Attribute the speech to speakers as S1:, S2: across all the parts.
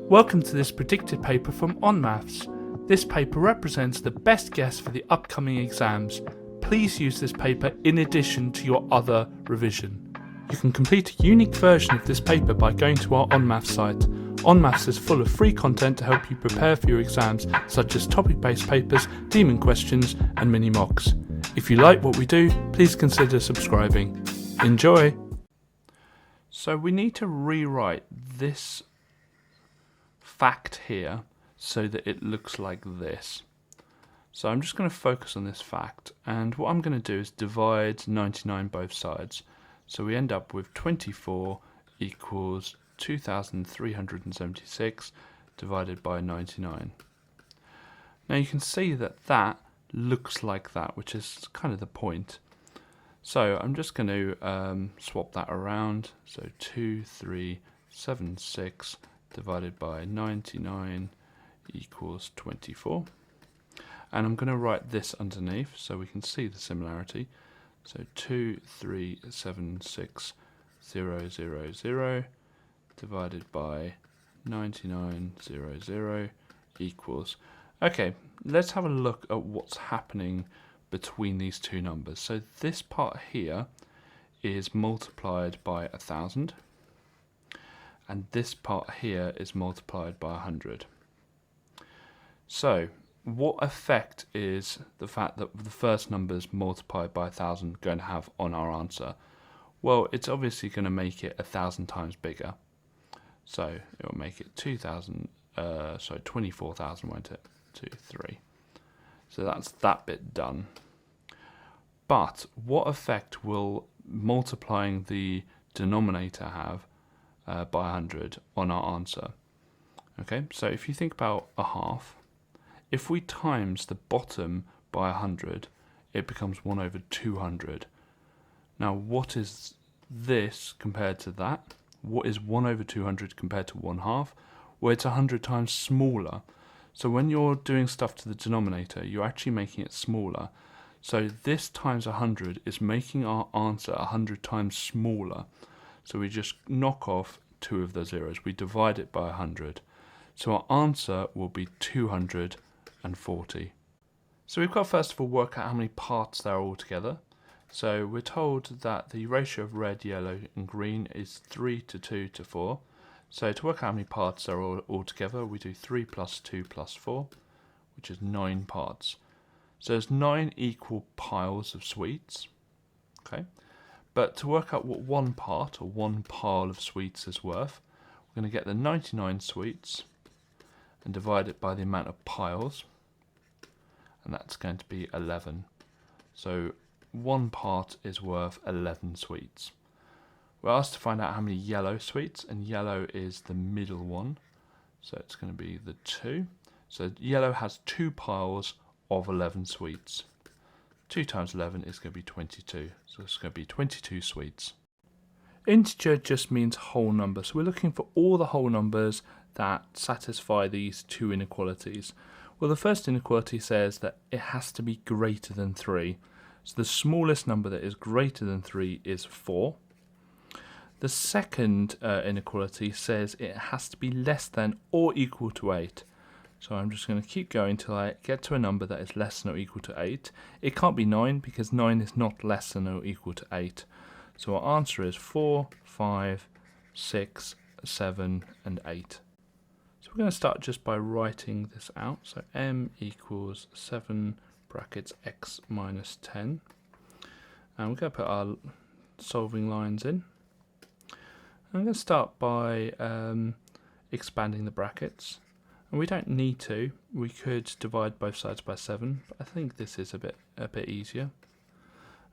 S1: Welcome to this predicted paper from On Maths. This paper represents the best guess for the upcoming exams. Please use this paper in addition to your other revision. You can complete a unique version of this paper by going to our On Maths site. On Maths is full of free content to help you prepare for your exams, such as topic-based papers, demon questions, and mini mocks. If you like what we do, please consider subscribing. Enjoy! So we need to rewrite this fact here so that it looks like this. So I'm just going to focus on this fact, and what I'm going to do is divide 99 both sides. So we end up with 24 equals 2,376 divided by 99. Now you can see that that looks like that, which is kind of the point. So I'm just going to swap that around. So 2,376 divided by 99 equals 24. And I'm going to write this underneath so we can see the similarity. So 2,376,000 divided by 99,000 equals. Okay, let's have a look at what's happening between these two numbers. So this part here is multiplied by 1,000, and this part here is multiplied by 100. So what effect is the fact that the first numbers multiplied by 1,000 going to have on our answer? Well, it's obviously going to make it 1,000 times bigger. So it will make it 24,000, won't it? 2, 3. So that's that bit done. But what effect will multiplying the denominator have by 100 on our answer? Okay, so if you think about a half, if we times the bottom by 100, it becomes 1 over 200. Now, what is this compared to that? What is 1 over 200 compared to 1/2? Well, it's 100 times smaller. So when you're doing stuff to the denominator, you're actually making it smaller. So this times 100 is making our answer 100 times smaller. So we just knock off 2 of the zeros. We divide it by 100. So our answer will be 240. So we've got to first of all work out how many parts there are altogether. So we're told that the ratio of red, yellow and green is 3 to 2 to 4. So to work out how many parts there are altogether, we do 3 plus 2 plus 4, which is 9 parts. So there's 9 equal piles of sweets. Okay, but to work out what one part or one pile of sweets is worth, we're going to get the 99 sweets and divide it by the amount of piles, and that's going to be 11. So one part is worth 11 sweets. We're asked to find out how many yellow sweets, and yellow is the middle one, so it's going to be the 2. So yellow has 2 piles of 11 sweets. 2 times 11 is going to be 22, so it's going to be 22 sweets. Integer just means whole number, so we're looking for all the whole numbers that satisfy these two inequalities. Well, the first inequality says that it has to be greater than 3. So the smallest number that is greater than 3 is 4. The second inequality says it has to be less than or equal to 8. So I'm just going to keep going until I get to a number that is less than or equal to 8. It can't be 9 because 9 is not less than or equal to 8. So our answer is 4, 5, 6, 7 and 8. So we're going to start just by writing this out. So m equals 7 brackets x minus 10. And we're going to put our solving lines in. I'm going to start by expanding the brackets. And we don't need to. We could divide both sides by 7, but I think this is a bit easier.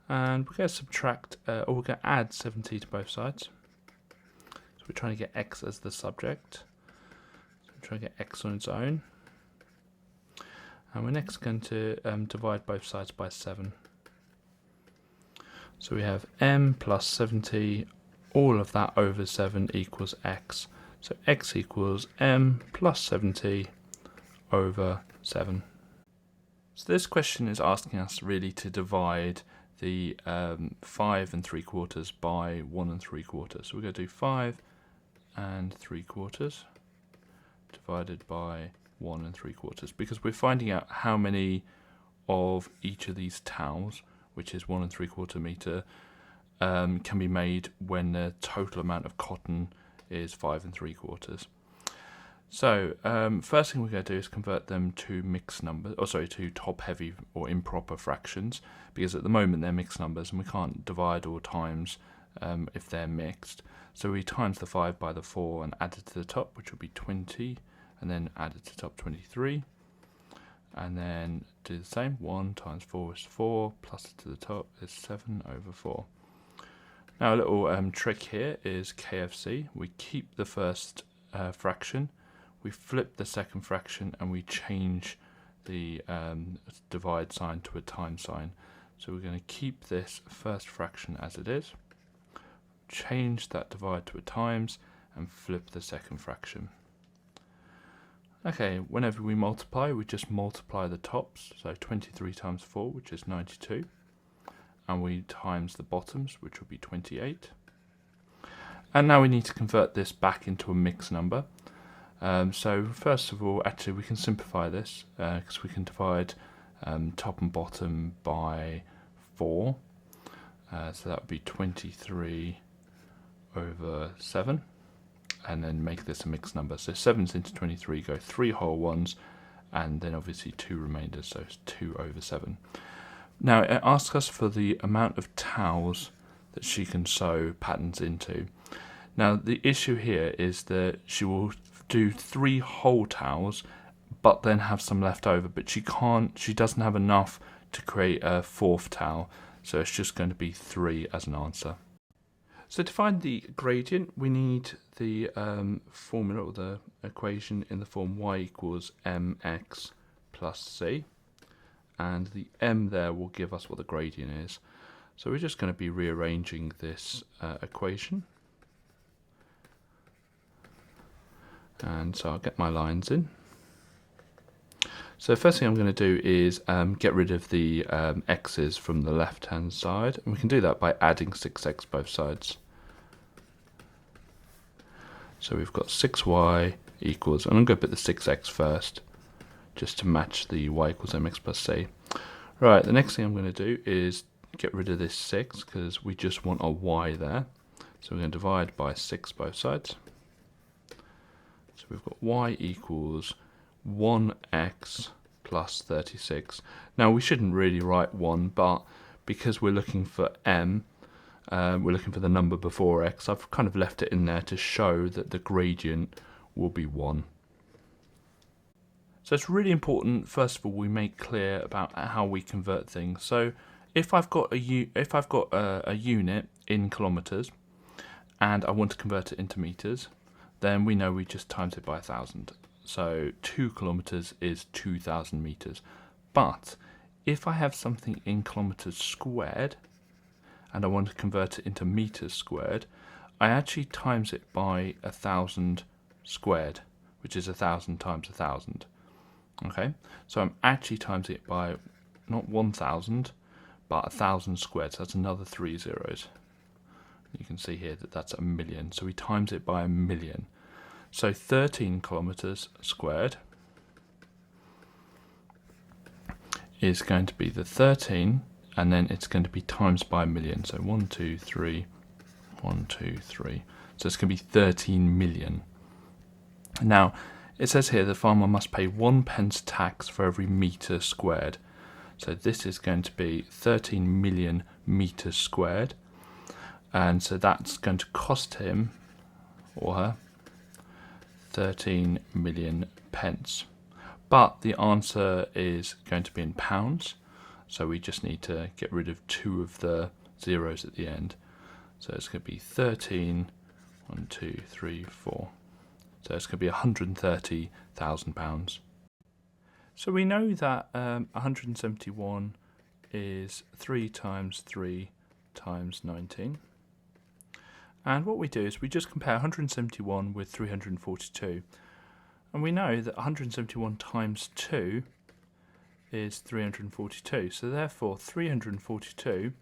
S1: And we're going to subtract, or we're going to add 70 to both sides. So we're trying to get x as the subject. So we're trying to get x on its own. And we're next going to divide both sides by 7. So we have m plus 70, all of that over 7 equals x. So x equals m plus 70 over 7. So this question is asking us really to divide the 5 3/4 by 1 3/4. So we're going to do 5 3/4 divided by 1 3/4, because we're finding out how many of each of these towels, which is 1 3/4 meter, can be made when the total amount of cotton is 5 3/4. So first thing we're going to do is convert them to mixed numbers, to top-heavy or improper fractions, because at the moment they're mixed numbers and we can't divide or times if they're mixed. So we times the 5 by the 4 and add it to the top, which will be 20, and then add it to the top 23, and then do the same. 1 times 4 is 4, plus it to the top is 7/4. Now a little trick here is KFC. We keep the first fraction, we flip the second fraction, and we change the divide sign to a time sign. So we're going to keep this first fraction as it is, change that divide to a times, and flip the second fraction. Okay, whenever we multiply, we just multiply the tops, so 23 times 4, which is 92, and we times the bottoms, which will be 28. And now we need to convert this back into a mixed number. So first of all, actually we can simplify this, because we can divide top and bottom by 4, so that would be 23/7, and then make this a mixed number. So 7's into 23 go 3 whole ones, and then obviously 2 remainders, so it's 2/7. Now it asks us for the amount of towels that she can sew patterns into. Now the issue here is that she will do 3 whole towels, but then have some left over, but she doesn't have enough to create a 4th towel, so it's just going to be 3 as an answer. So to find the gradient, we need the formula or the equation in the form y equals mx plus c, and the m there will give us what the gradient is. So we're just going to be rearranging this equation. And so I'll get my lines in. So the first thing I'm going to do is get rid of the x's from the left hand side, and we can do that by adding 6x both sides. So we've got 6y equals, and I'm going to put the 6x first, just to match the y equals mx plus c. Right, the next thing I'm going to do is get rid of this 6, because we just want a y there. So we're going to divide by 6 both sides. So we've got y equals 1x plus 36. Now we shouldn't really write 1, but because we're looking for m, we're looking for the number before x, I've kind of left it in there to show that the gradient will be 1. So it's really important, first of all, we make clear about how we convert things. So if I've got a unit in kilometers and I want to convert it into meters, then we know we just times it by 1,000. So 2 kilometers is 2,000 meters. But if I have something in kilometers squared and I want to convert it into meters squared, I actually times it by 1,000 squared, which is 1,000 times 1,000. Okay, so I'm actually timesing it by not 1,000, but 1,000 squared. So that's another 3 zeros. You can see here that that's a million. So we times it by 1,000,000. So 13 kilometers squared is going to be the 13, and then it's going to be times by 1,000,000. So 1, 2, 3, 1, 2, 3. So it's going to be 13 million. Now, it says here the farmer must pay 1 pence tax for every metre squared. So this is going to be 13 million metres squared. And so that's going to cost him or her 13 million pence. But the answer is going to be in pounds. So we just need to get rid of 2 of the zeros at the end. So it's going to be 13, 1, 2, 3, 4. So it's going to be £130,000. So we know that 171 is 3 times 3 times 19. And what we do is we just compare 171 with 342. And we know that 171 times 2 is 342. So therefore 342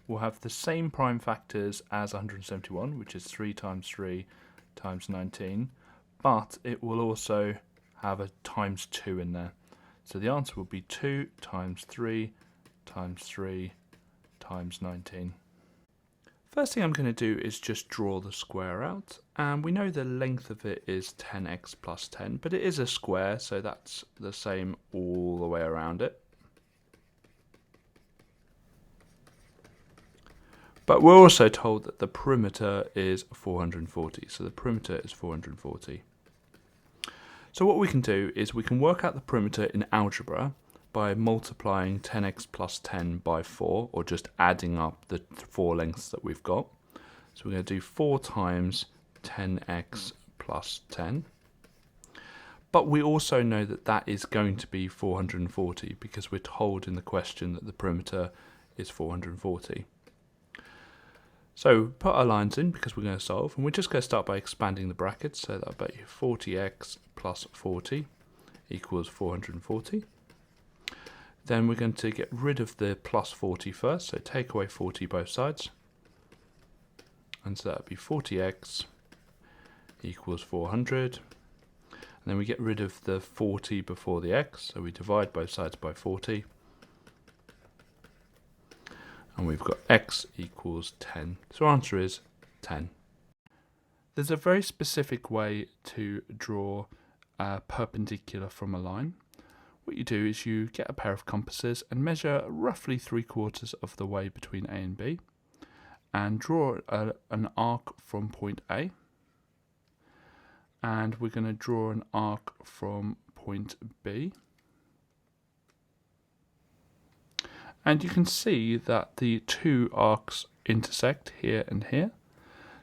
S1: will have the same prime factors as 171, which is 3 times 3 times 19. But it will also have a times 2 in there. So the answer will be 2 times 3 times 3 times 19. First thing I'm going to do is just draw the square out, and we know the length of it is 10x plus 10, but it is a square, so that's the same all the way around it. But we're also told that the perimeter is 440, so the perimeter is 440. So what we can do is we can work out the perimeter in algebra by multiplying 10x plus 10 by 4, or just adding up the 4 lengths that we've got. So we're going to do 4 times 10x plus 10. But we also know that that is going to be 440 because we're told in the question that the perimeter is 440. So put our lines in because we're going to solve, and we're just going to start by expanding the brackets. So that'll be 40x plus 40 equals 440. Then we're going to get rid of the plus 40 first, so take away 40 both sides. And so that would be 40x equals 400. And then we get rid of the 40 before the x, so we divide both sides by 40. And we've got x equals 10. So our answer is 10. There's a very specific way to draw a perpendicular from a line. What you do is you get a pair of compasses and measure roughly 3/4 of the way between A and B, and draw an arc from point A, and we're going to draw an arc from point B. And you can see that the two arcs intersect here and here.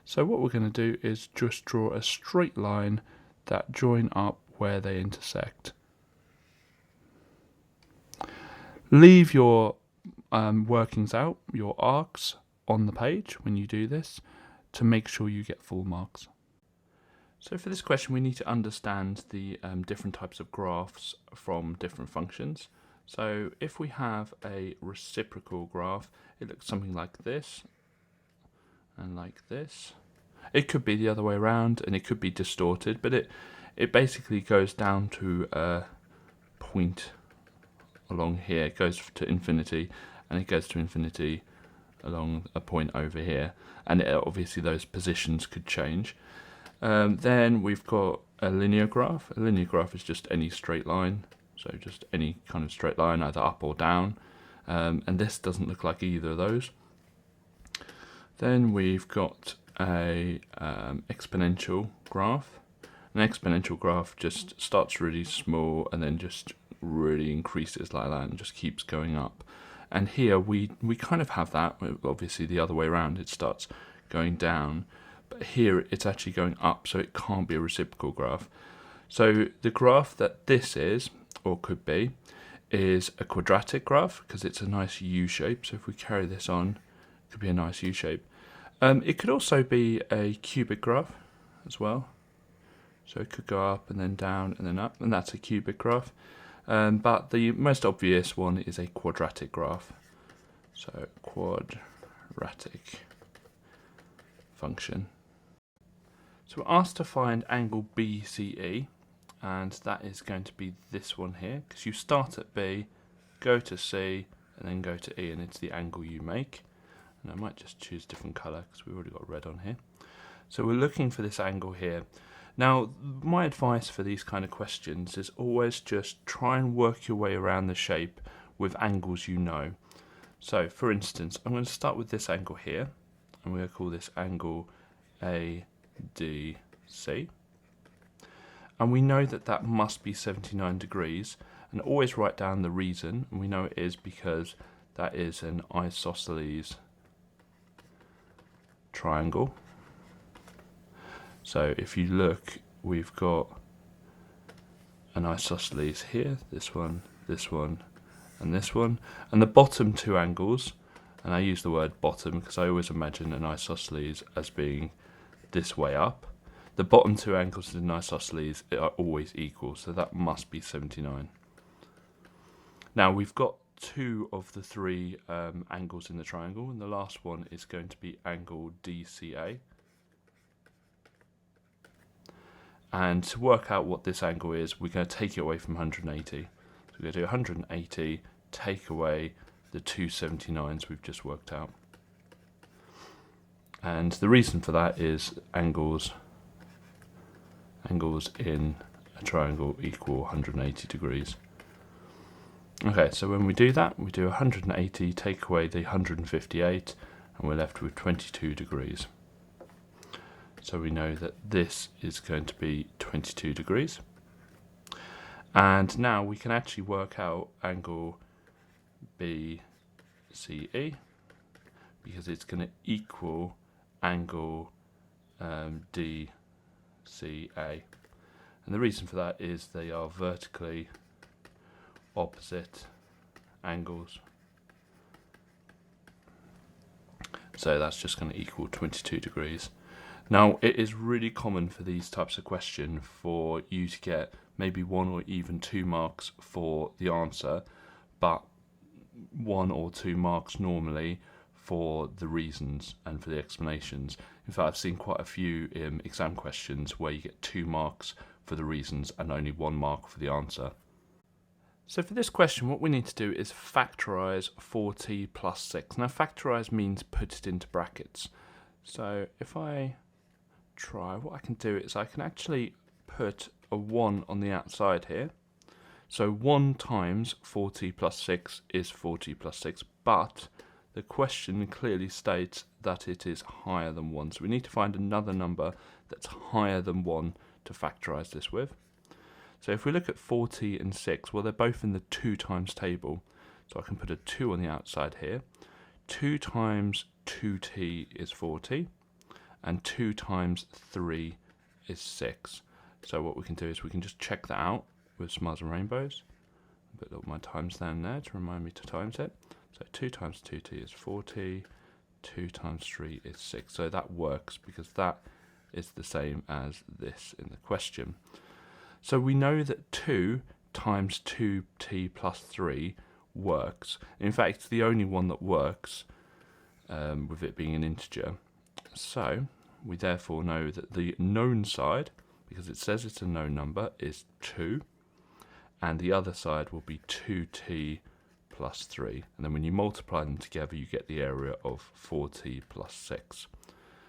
S1: So what we're going to do is just draw a straight line that join up where they intersect. Leave your workings out, your arcs, on the page when you do this to make sure you get full marks. So for this question we need to understand the different types of graphs from different functions. So if we have a reciprocal graph, it looks something like this and like this. It could be the other way around and it could be distorted, but it basically goes down to a point along here. It goes to infinity and it goes to infinity along a point over here, and obviously those positions could change. Then we've got a linear graph. A linear graph is just any straight line, so just any kind of straight line, either up or down, and this doesn't look like either of those. Then we've got a exponential graph. An exponential graph just starts really small and then just really increases like that and just keeps going up. And here we kind of have that, obviously the other way around, it starts going down, but here it's actually going up, so it can't be a reciprocal graph. So the graph that this is, or could be, is a quadratic graph because it's a nice U shape. So if we carry this on, it could be a nice U shape. It could also be a cubic graph as well. So it could go up and then down and then up, and that's a cubic graph. But the most obvious one is a quadratic graph. So quadratic function. So we're asked to find angle BCE, and that is going to be this one here, because you start at B, go to C, and then go to E, and it's the angle you make. And I might just choose a different colour because we've already got red on here. So we're looking for this angle here. Now, my advice for these kind of questions is always just try and work your way around the shape with angles you know. So, for instance, I'm going to start with this angle here, and we're going to call this angle ADC. And we know that that must be 79 degrees, and always write down the reason, and we know it is because that is an isosceles triangle. So if you look, we've got an isosceles here, this one, and this one. And the bottom two angles, and I use the word bottom because I always imagine an isosceles as being this way up. The bottom two angles in an isosceles are always equal, so that must be 79. Now we've got two of the three angles in the triangle, and the last one is going to be angle DCA. And to work out what this angle is, we're going to take it away from 180. So we're going to do 180, take away the 279s we've just worked out. And the reason for that is angles in a triangle equal 180 degrees. Okay, so when we do that, we do 180, take away the 158, and we're left with 22 degrees. So we know that this is going to be 22 degrees. And now we can actually work out angle BCE, because it's going to equal angle DCA. And the reason for that is they are vertically opposite angles. So that's just going to equal 22 degrees. Now, it is really common for these types of questions for you to get maybe 1 or even 2 marks for the answer, but 1 or 2 marks normally for the reasons and for the explanations. In fact, I've seen quite a few exam questions where you get 2 marks for the reasons and only 1 mark for the answer. So for this question, what we need to do is factorise 4t plus 6. Now, factorise means put it into brackets. So if I try, what I can do is I can actually put a 1 on the outside here. So 1 times 4t plus 6 is 4t plus 6, but the question clearly states that it is higher than 1. So we need to find another number that's higher than 1 to factorise this with. So if we look at 4t and 6, well, they're both in the 2 times table. So I can put a 2 on the outside here. 2 times 2t is 4t, and 2 times 3 is 6. So what we can do is we can just check that out with smiles and rainbows. Put all my times down there to remind me to times it. So 2 times 2t is 4t, 2 times 3 is 6. So that works because that is the same as this in the question. So we know that 2 times 2t plus 3 works. In fact, it's the only one that works with it being an integer. So we therefore know that the known side, because it says it's a known number, is 2, and the other side will be 2t plus 3. And then when you multiply them together, you get the area of 4t plus 6.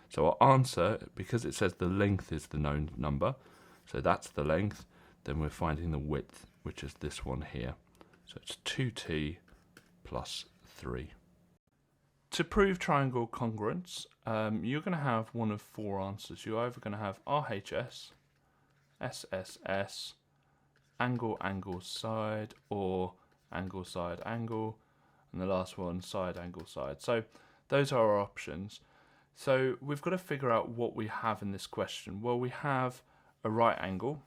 S1: So our answer, because it says the length is the known number, so that's the length, then we're finding the width, which is this one here. So it's 2t plus 3. To prove triangle congruence, you're going to have one of 4 answers. You're either going to have RHS, SSS, angle, angle, side, or angle, side, angle, and the last one, side, angle, side. So those are our options. So we've got to figure out what we have in this question. Well, we have a right angle,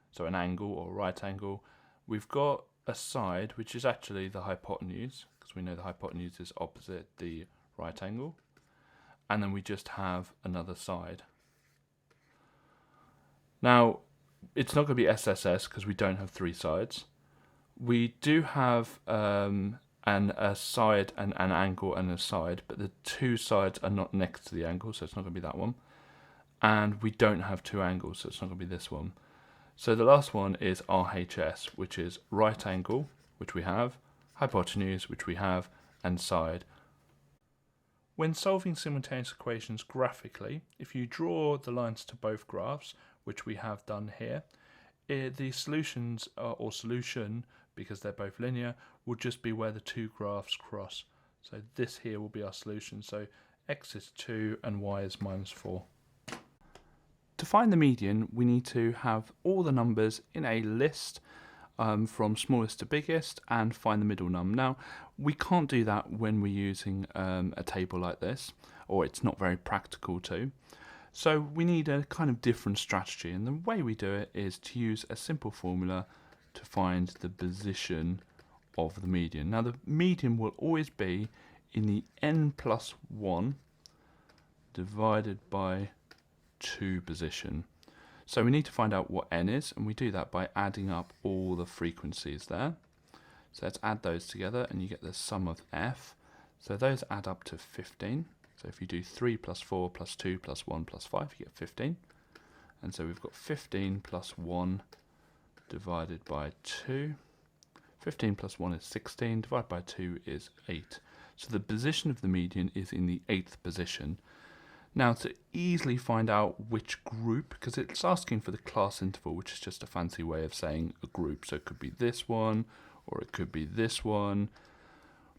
S1: so an angle or right angle. We've got a side, which is actually the hypotenuse, because we know the hypotenuse is opposite the right angle. And then we just have another side. Now, it's not going to be SSS because we don't have 3 sides. We do have a side and an angle and a side, but the 2 sides are not next to the angle, so it's not going to be that one. And we don't have 2 angles, so it's not going to be this one. So the last one is RHS, which is right angle, which we have, hypotenuse, which we have, and side. When solving simultaneous equations graphically, if you draw the lines to both graphs, which we have done here, the solutions, or solution, because they're both linear, will just be where the 2 graphs cross. So this here will be our solution. So x is 2 and y is minus 4. To find the median, we need to have all the numbers in a list from smallest to biggest and find the middle num. Now, we can't do that when we're using a table like this, or it's not very practical to. So we need a kind of different strategy, and the way we do it is to use a simple formula to find the position of the median. Now, the median will always be in the n plus 1 divided by 2 position. So we need to find out what n is, and we do that by adding up all the frequencies there. So let's add those together and you get the sum of f. So those add up to 15. So if you do 3 plus 4 plus 2 plus 1 plus 5, you get 15. And so we've got 15 plus 1 divided by 2. 15 plus 1 is 16, divided by 2 is 8. So the position of the median is in the 8th position. Now to easily find out which group, because it's asking for the class interval, which is just a fancy way of saying a group. So it could be this one, or it could be this one.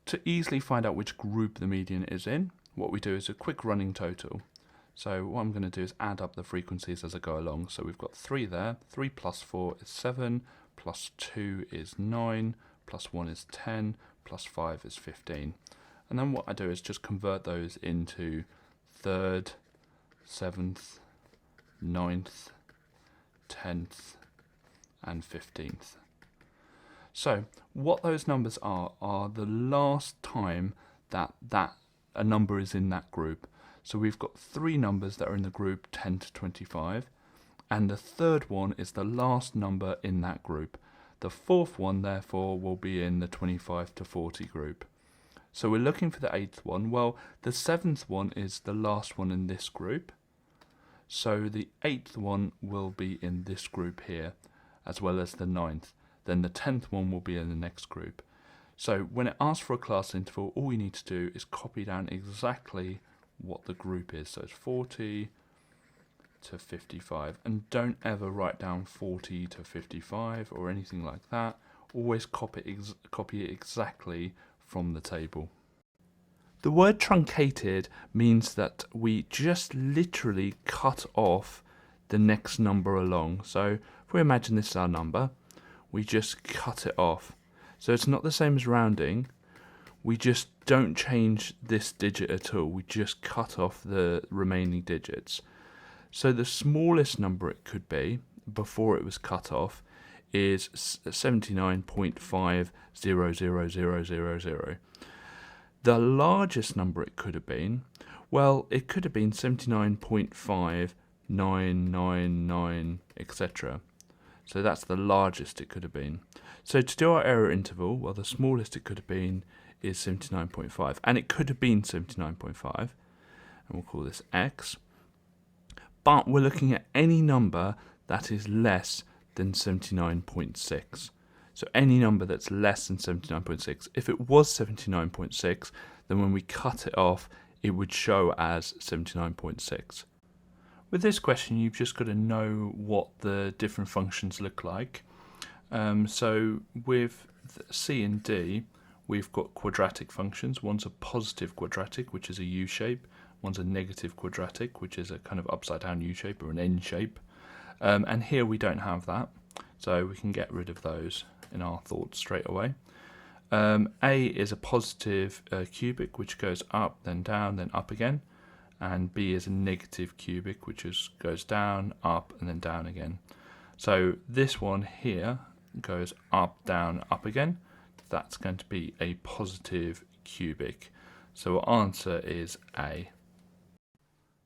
S1: To easily find out which group the median is in, what we do is a quick running total. So what I'm going to do is add up the frequencies as I go along. So we've got 3 there. 3 plus 4 is 7, plus 2 is 9, plus 1 is 10, plus 5 is 15. And then what I do is just convert those into 3rd, 7th, 9th, 10th, and 15th. So what those numbers are the last time that a number is in that group. So we've got 3 numbers that are in the group 10 to 25, and the 3rd one is the last number in that group. The 4th one, therefore, will be in the 25 to 40 group. So we're looking for the 8th one. Well, the 7th one is the last one in this group. So the 8th one will be in this group here, as well as the 9th. Then the 10th one will be in the next group. So when it asks for a class interval, all we need to do is copy down exactly what the group is. So it's 40 to 55. And don't ever write down 40 to 55 or anything like that. Always copy it exactly from the table. The word truncated means that we just literally cut off the next number along. So if we imagine this is our number, we just cut it off. So it's not the same as rounding. We just don't change this digit at all. We just cut off the remaining digits. So the smallest number it could be before it was cut off is 79.500000. The largest number it could have been, well, it could have been 79.5999, etc. So that's the largest it could have been. So to do our error interval, well, the smallest it could have been is 79.5, and it could have been 79.5, and we'll call this x. But we're looking at any number that is less than 79.6. So any number that's less than 79.6. If it was 79.6, then when we cut it off, it would show as 79.6. With this question, you've just got to know what the different functions look like. So with C and D, we've got quadratic functions. One's a positive quadratic, which is a U shape. One's a negative quadratic, which is a kind of upside down U shape or an N shape. And here we don't have that, so we can get rid of those in our thoughts straight away. A is a positive cubic, which goes up, then down, then up again. And B is a negative cubic, which goes down, up, and then down again. So this one here goes up, down, up again. That's going to be a positive cubic. So our answer is A.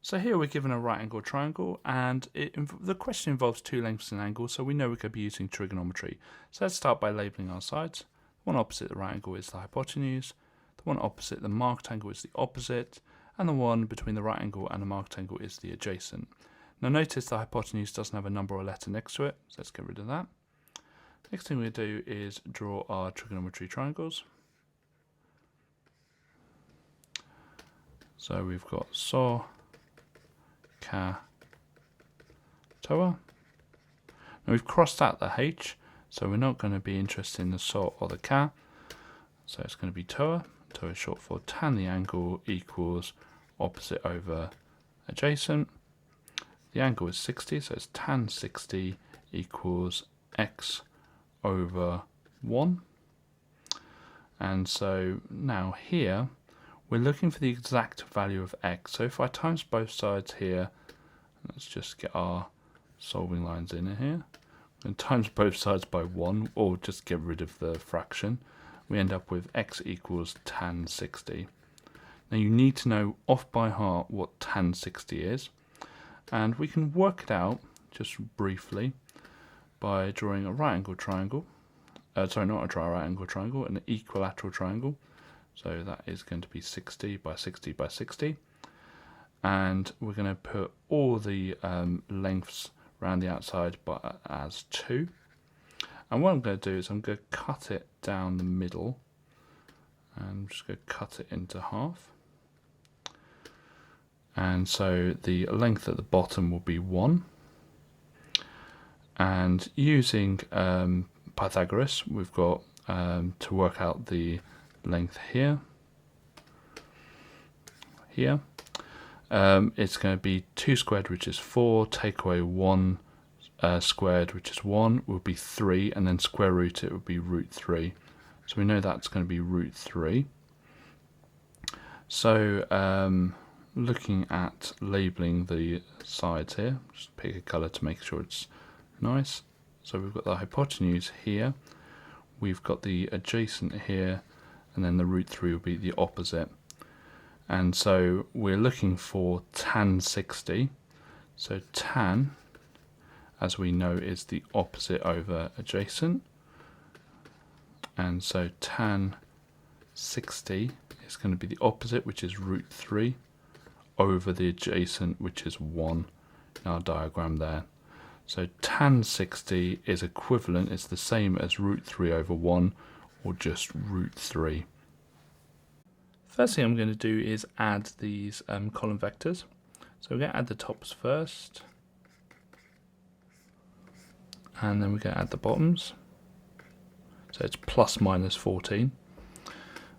S1: So here we're given a right angle triangle, and the question involves 2 lengths and angles, so we know we could be using trigonometry. So let's start by labelling our sides. The one opposite the right angle is the hypotenuse, the one opposite the marked angle is the opposite, and the one between the right angle and the marked angle is the adjacent. Now notice the hypotenuse doesn't have a number or letter next to it, so let's get rid of that. Next thing we do is draw our trigonometry triangles. So we've got SO, Ca, Toa. Now we've crossed out the H, so we're not going to be interested in the SO or the Ca. So it's going to be Toa. Toa is short for tan the angle equals opposite over adjacent. The angle is 60, so it's tan 60 equals x over 1. And so now here we're looking for the exact value of x. So if I times both sides here, let's just get our solving lines in here, and times both sides by 1, or just get rid of the fraction, we end up with x equals tan 60. Now you need to know off by heart what tan 60 is, and we can work it out just briefly by drawing a right angle triangle. Sorry, not a right angle triangle, an equilateral triangle. So that is going to be 60 by 60 by 60. And we're going to put all the lengths around the outside as 2. And what I'm going to do is I'm going to cut it down the middle, and I'm just going to cut it into half. And so the length at the bottom will be 1. And using Pythagoras, we've got to work out the length here. It's going to be 2 squared, which is 4, take away 1 squared, which is 1, will be 3, and then square root it would be root 3. So we know that's going to be root 3. So looking at labelling the sides here, just pick a colour to make sure it's nice. So we've got the hypotenuse here, we've got the adjacent here, and then the root 3 will be the opposite. And so we're looking for tan 60. So tan, as we know, is the opposite over adjacent. And so tan 60 is going to be the opposite, which is root 3, over the adjacent, which is 1 in our diagram there. So tan 60 is equivalent, it's the same as root 3 over 1, or just root 3. First thing I'm going to do is add these column vectors. So we're going to add the tops first, and then we're going to add the bottoms. So it's plus minus 14.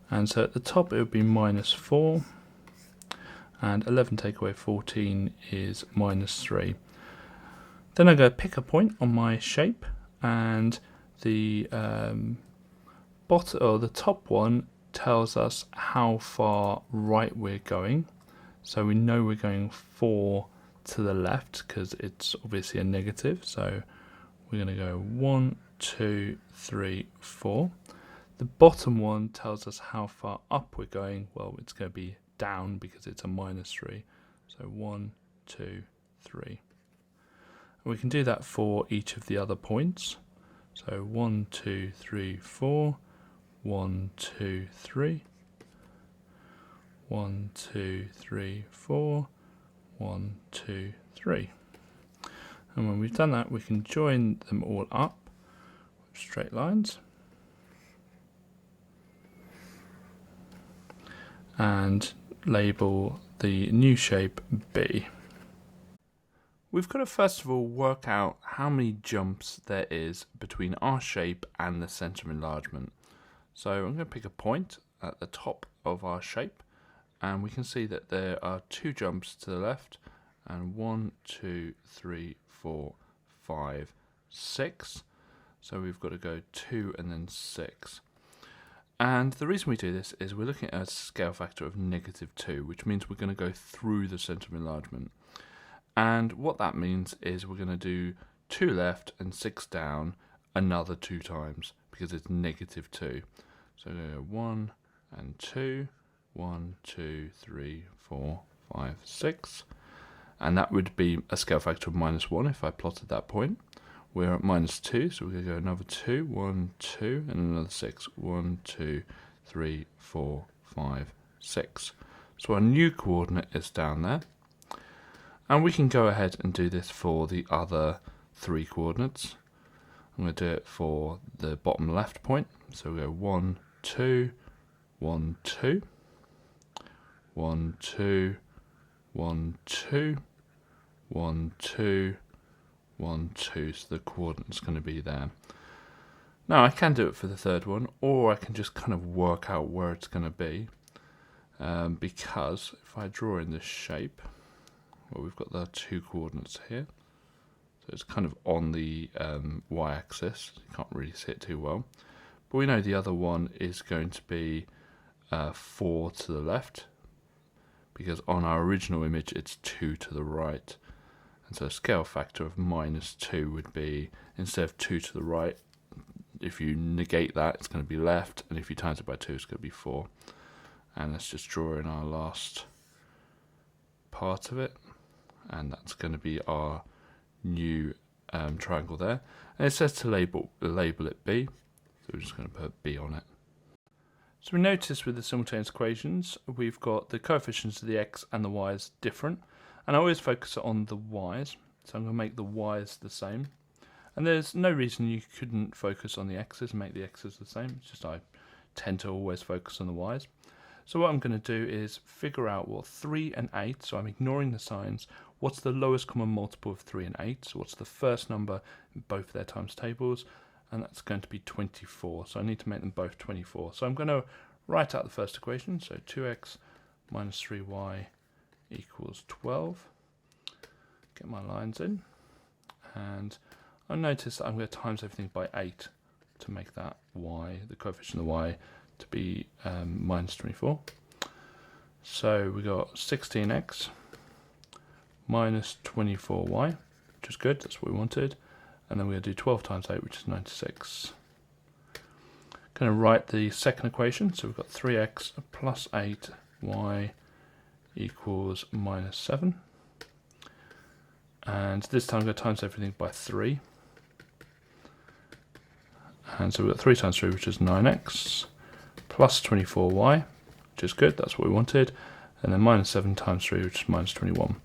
S1: And so at the top it would be minus 4, and 11 take away 14 is minus 3. Then I'm going to pick a point on my shape, and the the top one tells us how far right we're going. So we know we're going 4 to the left because it's obviously a negative. So we're going to go 1, 2, 3, 4. The bottom one tells us how far up we're going. Well, it's going to be down because it's a minus 3. So 1, 2, 3. And we can do that for each of the other points. So 1, 2, 3, 4. 1, 2, 3. 1, 2, 3, 4. 1, 2, 3. And when we've done that, we can join them all up with straight lines. And label the new shape B. We've got to first of all work out how many jumps there is between our shape and the centre of enlargement. So I'm going to pick a point at the top of our shape, and we can see that there are 2 jumps to the left, and 1, 2, 3, 4, 5, 6. So we've got to go 2 and then 6. And the reason we do this is we're looking at a scale factor of -2, which means we're going to go through the centre of enlargement. And what that means is we're going to do 2 left and 6 down another 2 times, because it's -2. So we go 1 and 2, 1, 2, 3, 4, 5, 6. And that would be a scale factor of -1 if I plotted that point. We're at -2, so we're going to go another 2, 1, 2, and another 6. 1, 2, 3, 4, 5, 6. So our new coordinate is down there. And we can go ahead and do this for the other 3 coordinates. I'm going to do it for the bottom left point. So we go 1, 2, 1, 2, 1, 2, 1, 2, 1, 2, 1, 2. So the coordinate's going to be there. Now I can do it for the third one, or I can just kind of work out where it's going to be. Because if I draw in this shape, well, we've got the 2 coordinates here. So it's kind of on the y-axis. You can't really see it too well. But we know the other one is going to be 4 to the left, because on our original image it's 2 to the right. And so a scale factor of -2 would be, instead of 2 to the right, if you negate that, it's going to be left, and if you times it by 2, it's going to be 4. And let's just draw in our last part of it, and that's going to be our new triangle there. And it says to label it B, so we're just going to put B on it. So we notice with the simultaneous equations, we've got the coefficients of the x and the y's different, and I always focus on the y's. So I'm going to make the y's the same. And there's no reason you couldn't focus on the x's and make the x's the same. It's just I tend to always focus on the y's. So what I'm going to do is figure out what 3 and 8, so I'm ignoring the signs, what's the lowest common multiple of 3 and 8, so what's the first number in both of their times tables, and that's going to be 24. So I need to make them both 24. So I'm going to write out the first equation, so 2x minus 3y equals 12. Get my lines in, and I'll notice that I'm going to times everything by 8 to make that y, the coefficient of the y, to be minus 24. So we got 16x minus 24y, which is good, that's what we wanted. And then we're going to do 12 times 8, which is 96. Going to write the second equation, so we've got 3x plus 8y equals minus 7. And this time I'm going to times everything by 3. And so we've got 3 times 3, which is 9x, plus 24y, which is good, that's what we wanted. And then minus 7 times 3, which is minus 21.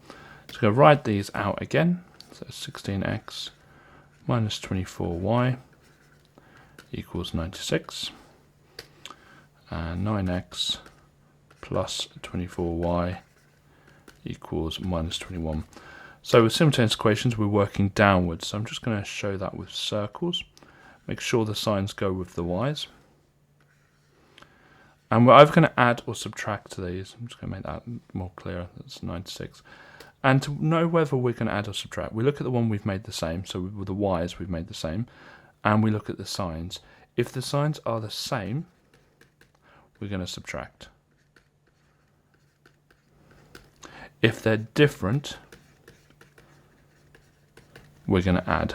S1: So I'm going to write these out again. So 16x minus 24y equals 96. And 9x plus 24y equals minus 21. So with simultaneous equations, we're working downwards. So I'm just going to show that with circles. Make sure the signs go with the y's. And we're either going to add or subtract to these. I'm just going to make that more clear. That's 96. And to know whether we're going to add or subtract, we look at the one we've made the same. So with the y's, we've made the same. And we look at the signs. If the signs are the same, we're going to subtract. If they're different, we're going to add.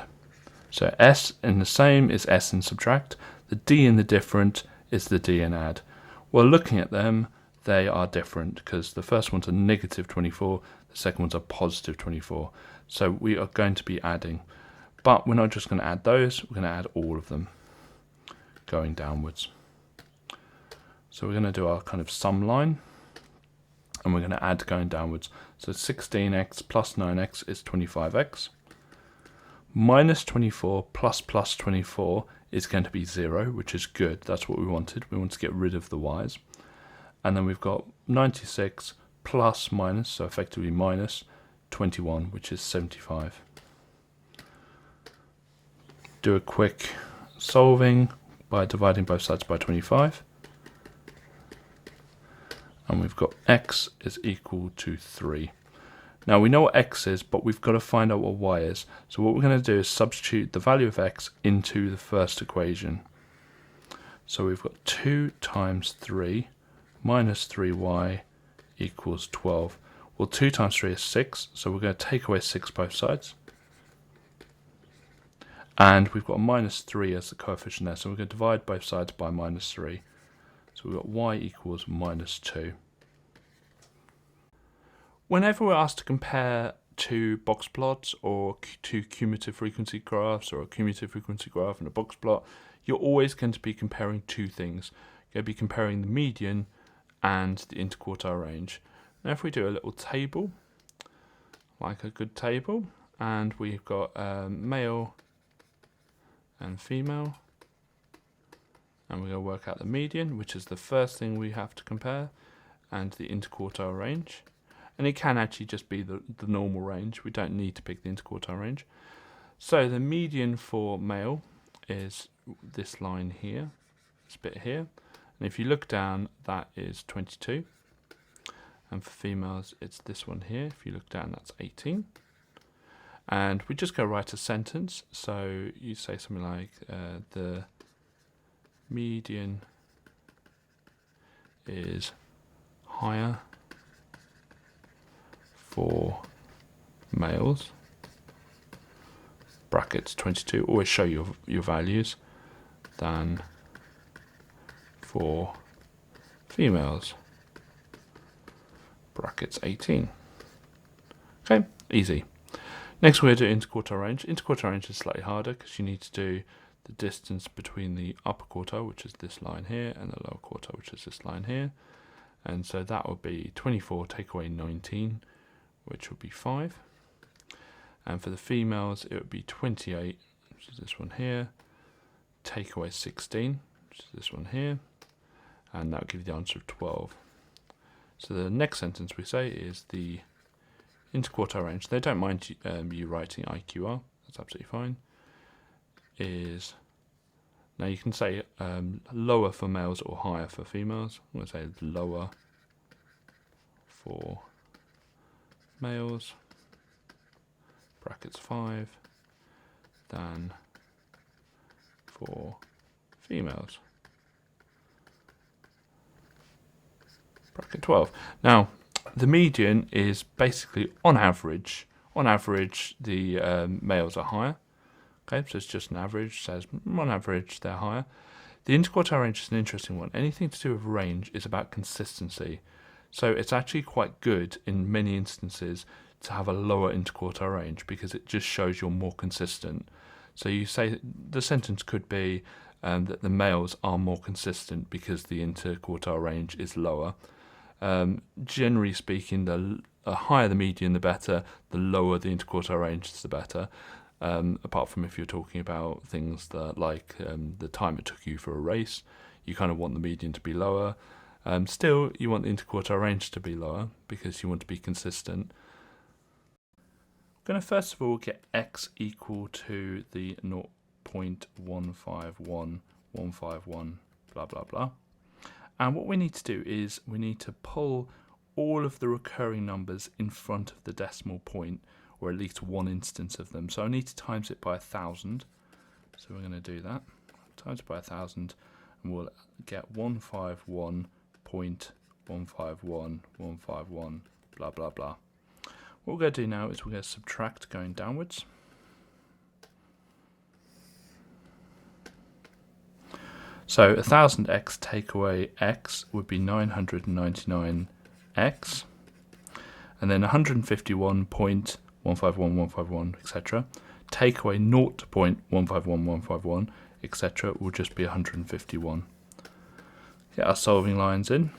S1: So S in the same is S in subtract. The D in the different is the D in add. Well, looking at them, they are different because the first one's a negative 24, the second one's a positive 24. So we are going to be adding. But we're not just going to add those, we're going to add all of them going downwards. So we're going to do our kind of sum line, and we're going to add going downwards. So 16x plus 9x is 25x. Minus 24 plus 24 is going to be 0, which is good. That's what we wanted. We want to get rid of the y's. And then we've got 96 plus minus, so effectively minus 21, which is 75. Do a quick solving by dividing both sides by 25. And we've got x is equal to 3. Now we know what x is, but we've got to find out what y is. So what we're going to do is substitute the value of x into the first equation. So we've got 2 times 3 minus 3y equals 12. Well, 2 times 3 is 6, so we're going to take away 6 both sides. And we've got a minus 3 as the coefficient there, so we're going to divide both sides by minus 3. So we've got y equals minus 2. Whenever we're asked to compare two box plots or two cumulative frequency graphs or a cumulative frequency graph and a box plot, you're always going to be comparing two things. You're going to be comparing the median and the interquartile range. Now if we do a little table, like a good table, and we've got male and female, and we're going to work out the median, which is the first thing we have to compare, and the interquartile range. And it can actually just be the normal range. We don't need to pick the interquartile range. So the median for male is this line here, this bit here. And if you look down, that is 22. And for females, it's this one here. If you look down, that's 18. And we just go write a sentence. So you say something like the median is higher for males, brackets 22, always show your values, than for females, brackets 18. Okay, easy. Next we're going to do interquartile range. Interquartile range is slightly harder because you need to do the distance between the upper quartile, which is this line here, and the lower quartile, which is this line here. And so that would be 24 take away 19, which would be 5. And for the females, it would be 28, which is this one here, take away 16, which is this one here, and that will give you the answer of 12. So the next sentence we say is the interquartile range. They don't mind you writing IQR, that's absolutely fine. Is, now you can say lower for males or higher for females. I'm going to say lower for males, brackets 5, than for females, bracket 12. Now, the median is basically on average the males are higher. Okay, so it's just an average, says on average they're higher. The interquartile range is an interesting one. Anything to do with range is about consistency. So it's actually quite good in many instances to have a lower interquartile range because it just shows you're more consistent. So you say the sentence could be that the males are more consistent because the interquartile range is lower. Generally speaking, the higher the median, the better. The lower the interquartile range is, the better. Apart from if you're talking about things that like the time it took you for a race, you kind of want the median to be lower. Still, you want the interquartile range to be lower because you want to be consistent. We're going to first of all get x equal to the 0.151151 blah blah blah. And what we need to do is we need to pull all of the recurring numbers in front of the decimal point, or at least one instance of them. So I need to times it by 1,000. So we're going to do that. Times it by 1,000, and we'll get 151.151.151 blah blah blah. What we're going to do now is we're going to subtract going downwards. So 1000x take away x would be 999x, and then 151.151.151, etc. Take away 0.151.151, etc. will just be 151. Get our solving lines in,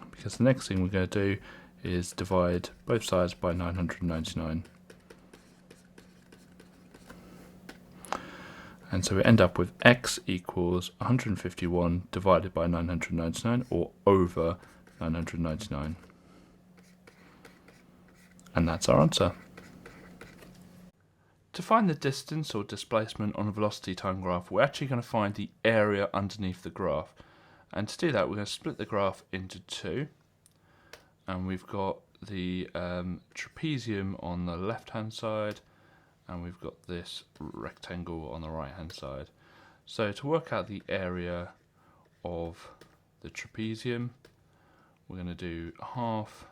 S1: because the next thing we're going to do is divide both sides by 999. And so we end up with x equals 151 divided by 999, or over 999. And that's our answer. To find the distance or displacement on a velocity time graph, we're actually going to find the area underneath the graph. And to do that, we're going to split the graph into two. And we've got the trapezium on the left-hand side, and we've got this rectangle on the right-hand side. So to work out the area of the trapezium, we're going to do half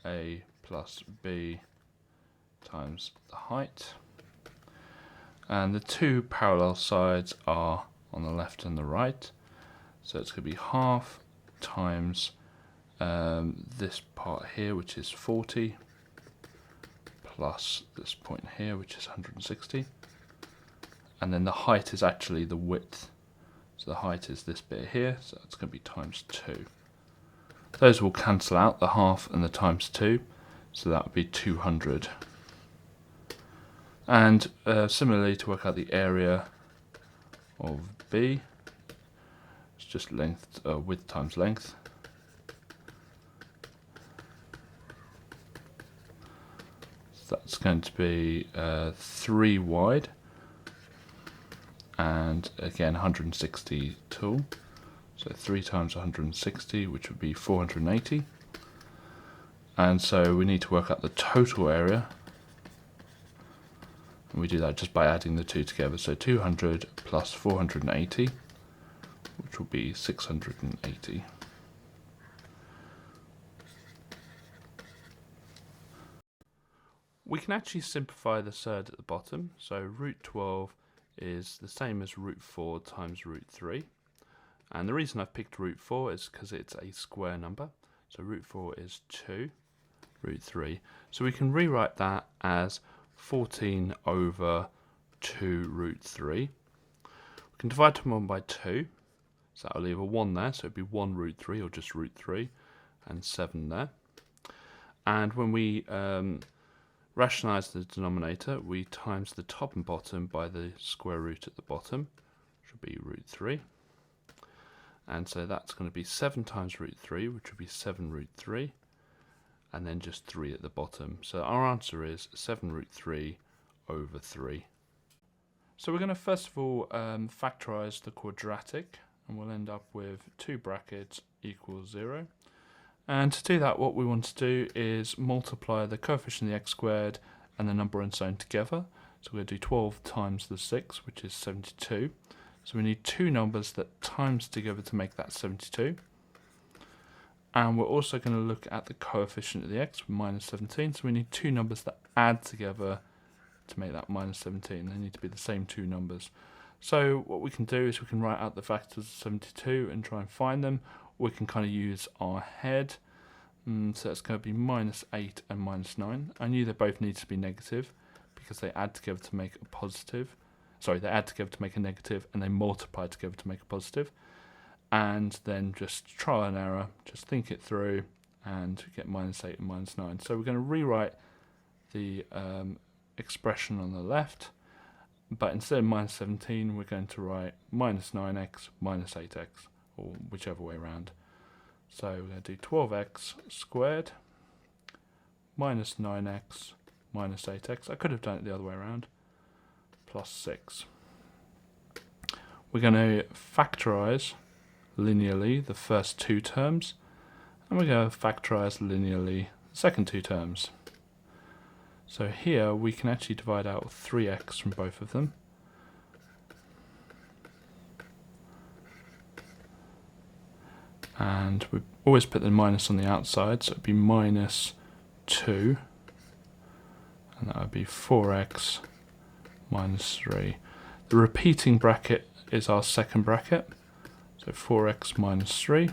S1: a plus b times the height. And the two parallel sides are on the left and the right. So it's going to be half times this part here, which is 40, plus this point here, which is 160. And then the height is actually the width. So the height is this bit here, so it's going to be times 2. Those will cancel out, the half and the times 2, so that would be 200. And similarly, to work out the area of B, it's just length, width times length. So that's going to be 3 wide, and again 160 tall. So 3 times 160, which would be 480. And so we need to work out the total area. And we do that just by adding the two together. So 200 plus 480, which will be 680. We can actually simplify the surd at the bottom. So root 12 is the same as root 4 times root 3. And the reason I've picked root 4 is because it's a square number. So root 4 is 2, root 3. So we can rewrite that as 14 over 2 root 3. We can divide them on by 2. So that'll leave a 1 there. So it'd be 1 root 3, or just root 3, and 7 there. And when we Rationalise the denominator, we times the top and bottom by the square root at the bottom, which would be root 3. And so that's going to be 7 times root 3, which would be 7 root 3, and then just 3 at the bottom. So our answer is 7 root 3 over 3. So we're going to first of all factorise the quadratic, and we'll end up with 2 brackets equals 0. And to do that, what we want to do is multiply the coefficient of the x squared and the number and so on together. So we're going to do 12 times the 6, which is 72. So we need 2 numbers that times together to make that 72. And we're also going to look at the coefficient of the x, minus 17. So we need 2 numbers that add together to make that minus 17. They need to be the same 2 numbers. So what we can do is we can write out the factors of 72 and try and find them. We can kind of use our head. So that's going to be minus 8 and minus 9. I knew they both need to be negative because they add together to make a positive. Sorry, they add together to make a negative and they multiply together to make a positive. And then just trial and error, just think it through and get minus 8 and minus 9. So we're going to rewrite the expression on the left, but instead of minus 17, we're going to write minus 9x minus 8x, or whichever way around. So we're going to do 12x squared minus 9x minus 8x. I could have done it the other way around, plus 6. We're going to factorise linearly the first 2 terms, and we're going to factorise linearly the second 2 terms. So here we can actually divide out 3x from both of them. And we always put the minus on the outside, so it would be minus 2, and that would be 4x minus 3. The repeating bracket is our second bracket, so 4x minus 3,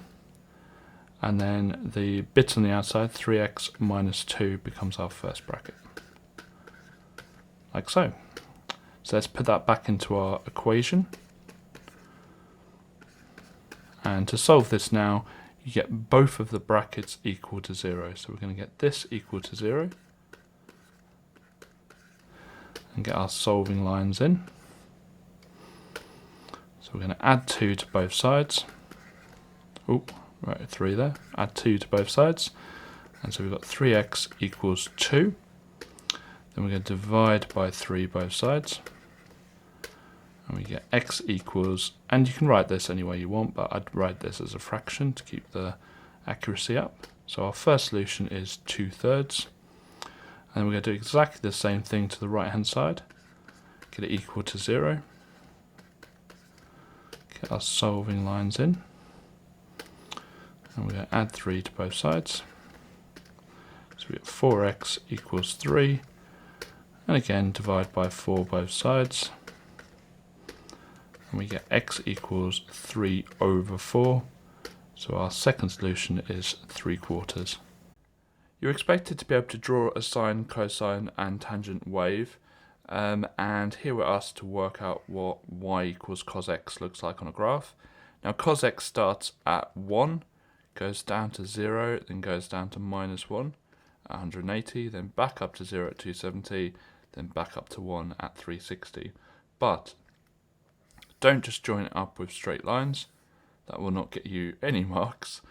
S1: and then the bit on the outside, 3x minus 2, becomes our first bracket, like so. So let's put that back into our equation. And to solve this now, you get both of the brackets equal to 0. So we're going to get this equal to 0 and get our solving lines in. So we're going to add 2 to both sides. Oh, right, 3 there. Add 2 to both sides. And so we've got 3x equals 2. Then we're going to divide by 3 both sides. And we get x equals, and you can write this any way you want, but I'd write this as a fraction to keep the accuracy up. So our first solution is 2/3. And we're going to do exactly the same thing to the right hand side. Get it equal to 0. Get our solving lines in. And we're going to add 3 to both sides. So we get 4x equals 3. And again, divide by 4 both sides. And we get x equals 3 over 4. So our second solution is 3/4. You're expected to be able to draw a sine, cosine and tangent wave. And here we're asked to work out what y equals cos x looks like on a graph. Now cos x starts at 1, goes down to 0, then goes down to minus 1 at 180, then back up to 0 at 270, then back up to 1 at 360. But don't just join it up with straight lines. That will not get you any marks.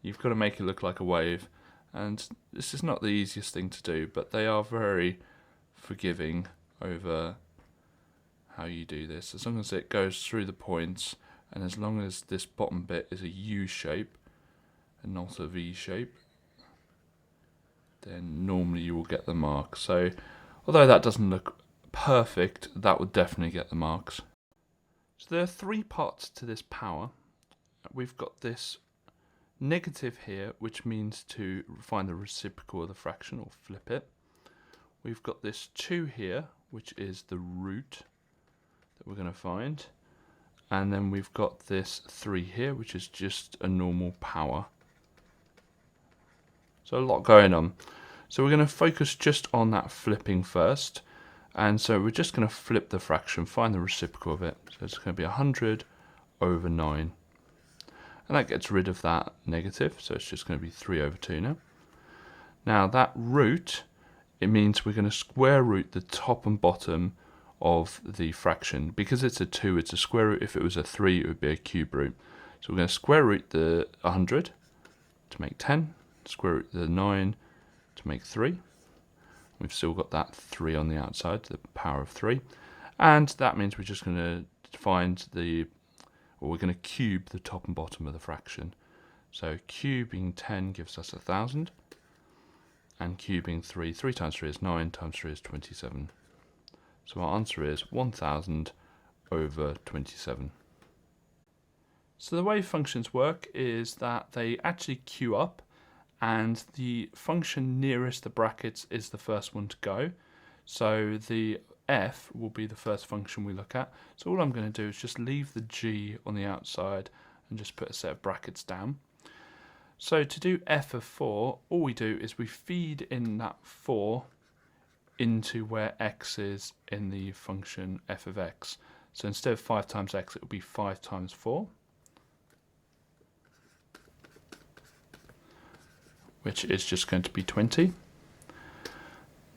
S1: You've got to make it look like a wave. And this is not the easiest thing to do, but they are very forgiving over how you do this. As long as it goes through the points, and as long as this bottom bit is a U shape and not a V shape, then normally you will get the mark. So although that doesn't look perfect, that would definitely get the marks. So there are 3 parts to this power. We've got this negative here, which means to find the reciprocal of the fraction or flip it. We've got this 2 here, which is the root that we're going to find. And then we've got this 3 here, which is just a normal power. So a lot going on. So we're going to focus just on that flipping first. And so we're just going to flip the fraction, find the reciprocal of it. So it's going to be 100 over 9. And that gets rid of that negative, so it's just going to be 3 over 2 now. Now that root it means we're going to square root the top and bottom of the fraction. Because it's a 2, it's a square root. If it was a 3, it would be a cube root. So we're going to square root the 100 to make 10, square root the 9 to make 3. We've still got that 3 on the outside, the power of 3. And that means we're just going to find we're going to cube the top and bottom of the fraction. So cubing 10 gives us 1000. And cubing 3 times 3 is 9, times 3 is 27. So our answer is 1000 over 27. So the way functions work is that they actually queue up, and the function nearest the brackets is the first one to go. So the f will be the first function we look at. So all I'm going to do is just leave the g on the outside and just put a set of brackets down. So to do f of 4, all we do is we feed in that 4 into where x is in the function f of x. So instead of 5 times x, it will be 5 times 4, which is just going to be 20.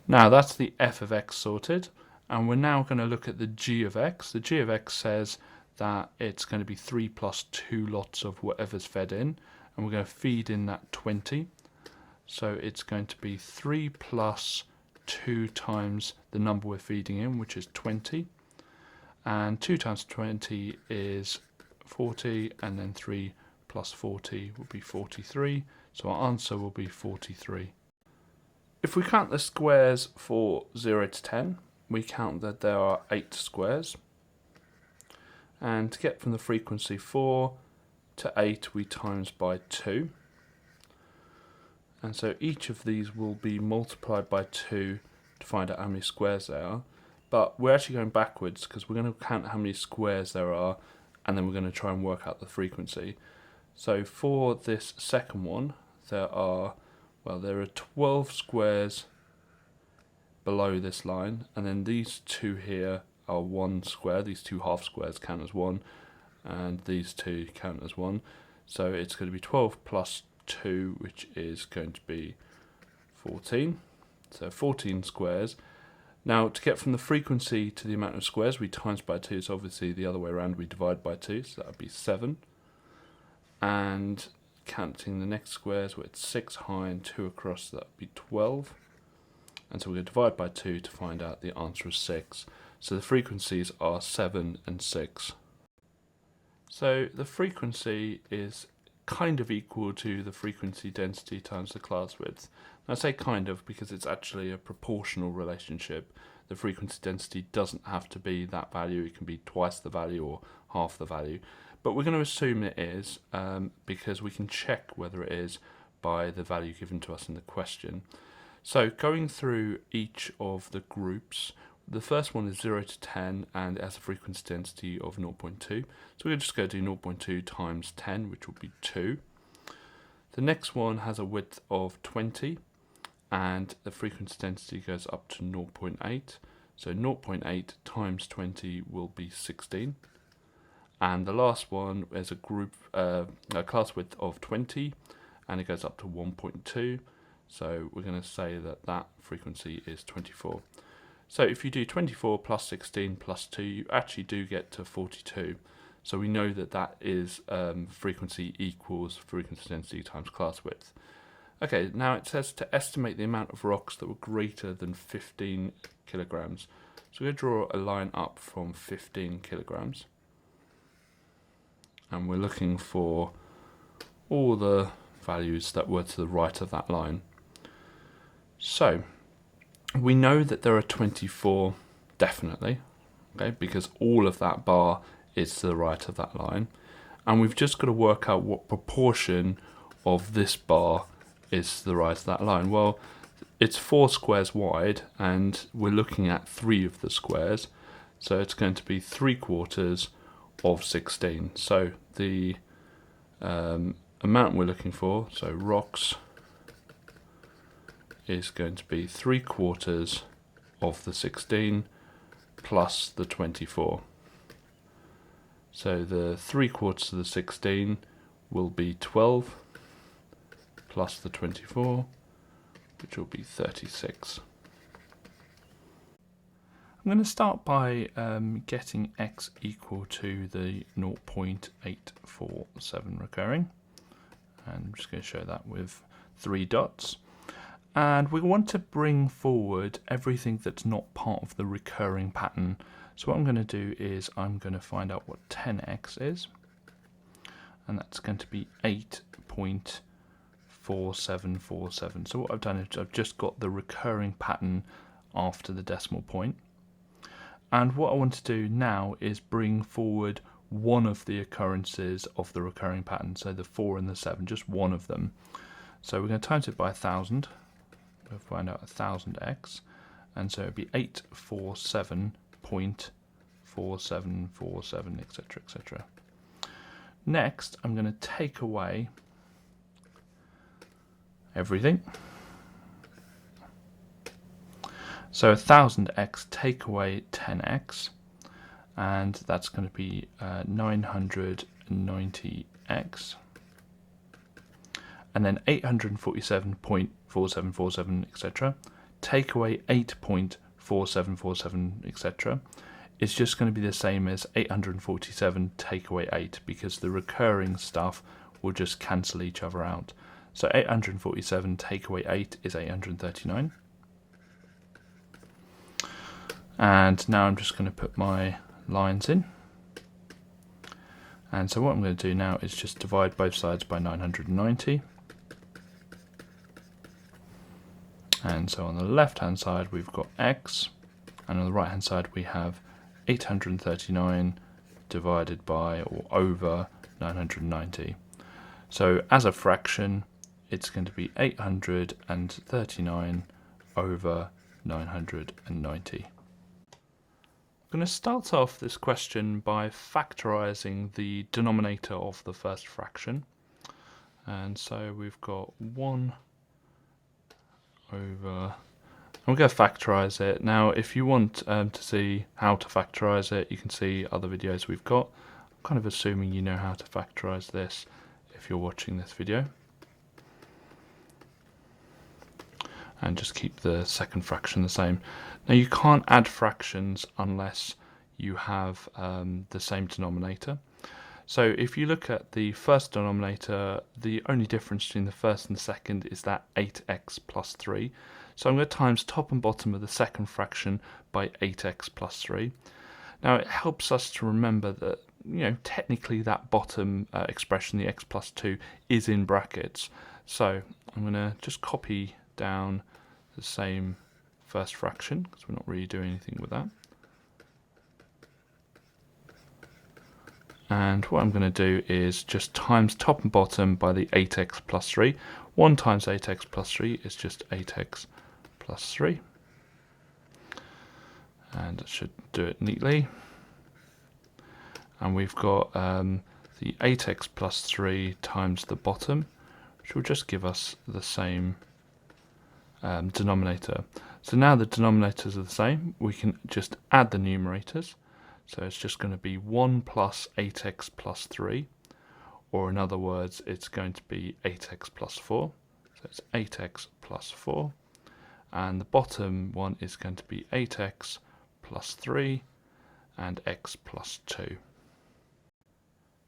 S1: Now that's the f of x sorted, and we're now going to look at the g of x. The g of x says that it's going to be 3 plus 2 lots of whatever's fed in, and we're going to feed in that 20. So it's going to be 3 plus 2 times the number we're feeding in, which is 20. And 2 times 20 is 40, and then 3 plus 40 will be 43. So our answer will be 43. If we count the squares for 0 to 10, we count that there are 8 squares. And to get from the frequency 4 to 8, we times by 2. And so each of these will be multiplied by 2 to find out how many squares there are. But we're actually going backwards because we're going to count how many squares there are, and then we're going to try and work out the frequency. So for this second one, there are 12 squares below this line, and then these two here are 1 square. These two half squares count as 1, and these two count as 1. So it's going to be 12 plus 2, which is going to be 14. So 14 squares. Now to get from the frequency to the amount of squares, we times by 2. So obviously the other way around, we divide by 2. So that would be 7. And counting the next squares, where it's 6 high and 2 across, that would be 12. And so we're going to divide by 2 to find out the answer is 6. So the frequencies are 7 and 6. So the frequency is kind of equal to the frequency density times the class width. And I say kind of because it's actually a proportional relationship. The frequency density doesn't have to be that value. It can be twice the value or half the value. But we're going to assume it is because we can check whether it is by the value given to us in the question. So going through each of the groups, the first one is 0 to 10 and it has a frequency density of 0.2. So we're just going to do 0.2 times 10, which will be 2. The next one has a width of 20 and the frequency density goes up to 0.8. So 0.8 times 20 will be 16. And the last one is a class width of 20 and it goes up to 1.2. So we're going to say that that frequency is 24. So if you do 24 plus 16 plus 2, you actually do get to 42. So we know that that is frequency equals frequency density times class width. Okay, now it says to estimate the amount of rocks that were greater than 15 kilograms. So we're going to draw a line up from 15 kilograms. And we're looking for all the values that were to the right of that line. So we know that there are 24 definitely, okay, because all of that bar is to the right of that line. And we've just got to work out what proportion of this bar is to the right of that line. Well, it's 4 squares wide and we're looking at 3 of the squares. So it's going to be 3/4 of 16. So the amount we're looking for, so rocks, is going to be 3/4 of the 16 plus the 24. So the 3/4 of the 16 will be 12 plus the 24, which will be 36. I'm going to start by getting x equal to the 0.847 recurring. And I'm just going to show that with 3 dots. And we want to bring forward everything that's not part of the recurring pattern. So what I'm going to do is I'm going to find out what 10x is. And that's going to be 8.4747. So what I've done is I've just got the recurring pattern after the decimal point. And what I want to do now is bring forward one of the occurrences of the recurring pattern, so the 4 and the 7, just one of them. So we're going to times it by 1,000. We'll find out 1,000x, and so it would be 847.4747, etc., etc. Next, I'm going to take away everything. So 1000x take away 10x, and that's going to be 990x, and then 847.4747, etc. Take away 8.4747, etc. It's just going to be the same as 847 take away 8, because the recurring stuff will just cancel each other out. So 847 take away 8 is 839. And now I'm just going to put my lines in. And so what I'm going to do now is just divide both sides by 990. And so on the left hand side we've got x, and on the right hand side we have 839 divided by or over 990. So as a fraction it's going to be 839 over 990. I'm going to start off this question by factorising the denominator of the first fraction. And so we've got 1 over... I'm going to factorise it. Now if you want to see how to factorise it, you can see other videos we've got. I'm kind of assuming you know how to factorise this if you're watching this video. And just keep the second fraction the same. Now you can't add fractions unless you have the same denominator. So if you look at the first denominator, the only difference between the first and the second is that 8x plus 3. So I'm going to times top and bottom of the second fraction by 8x plus 3. Now it helps us to remember that, you know, technically that bottom expression, the x plus 2, is in brackets. So I'm going to just copy down the same first fraction, because we're not really doing anything with that. And what I'm going to do is just times top and bottom by the 8x plus 3. 1 times 8x plus 3 is just 8x plus 3. And that should do it neatly. And we've got the 8x plus 3 times the bottom, which will just give us the same denominator. So now the denominators are the same, we can just add the numerators. So it's just going to be 1 plus 8x plus 3, or in other words, it's going to be 8x plus 4. So it's 8x plus 4. And the bottom one is going to be 8x plus 3 and x plus 2.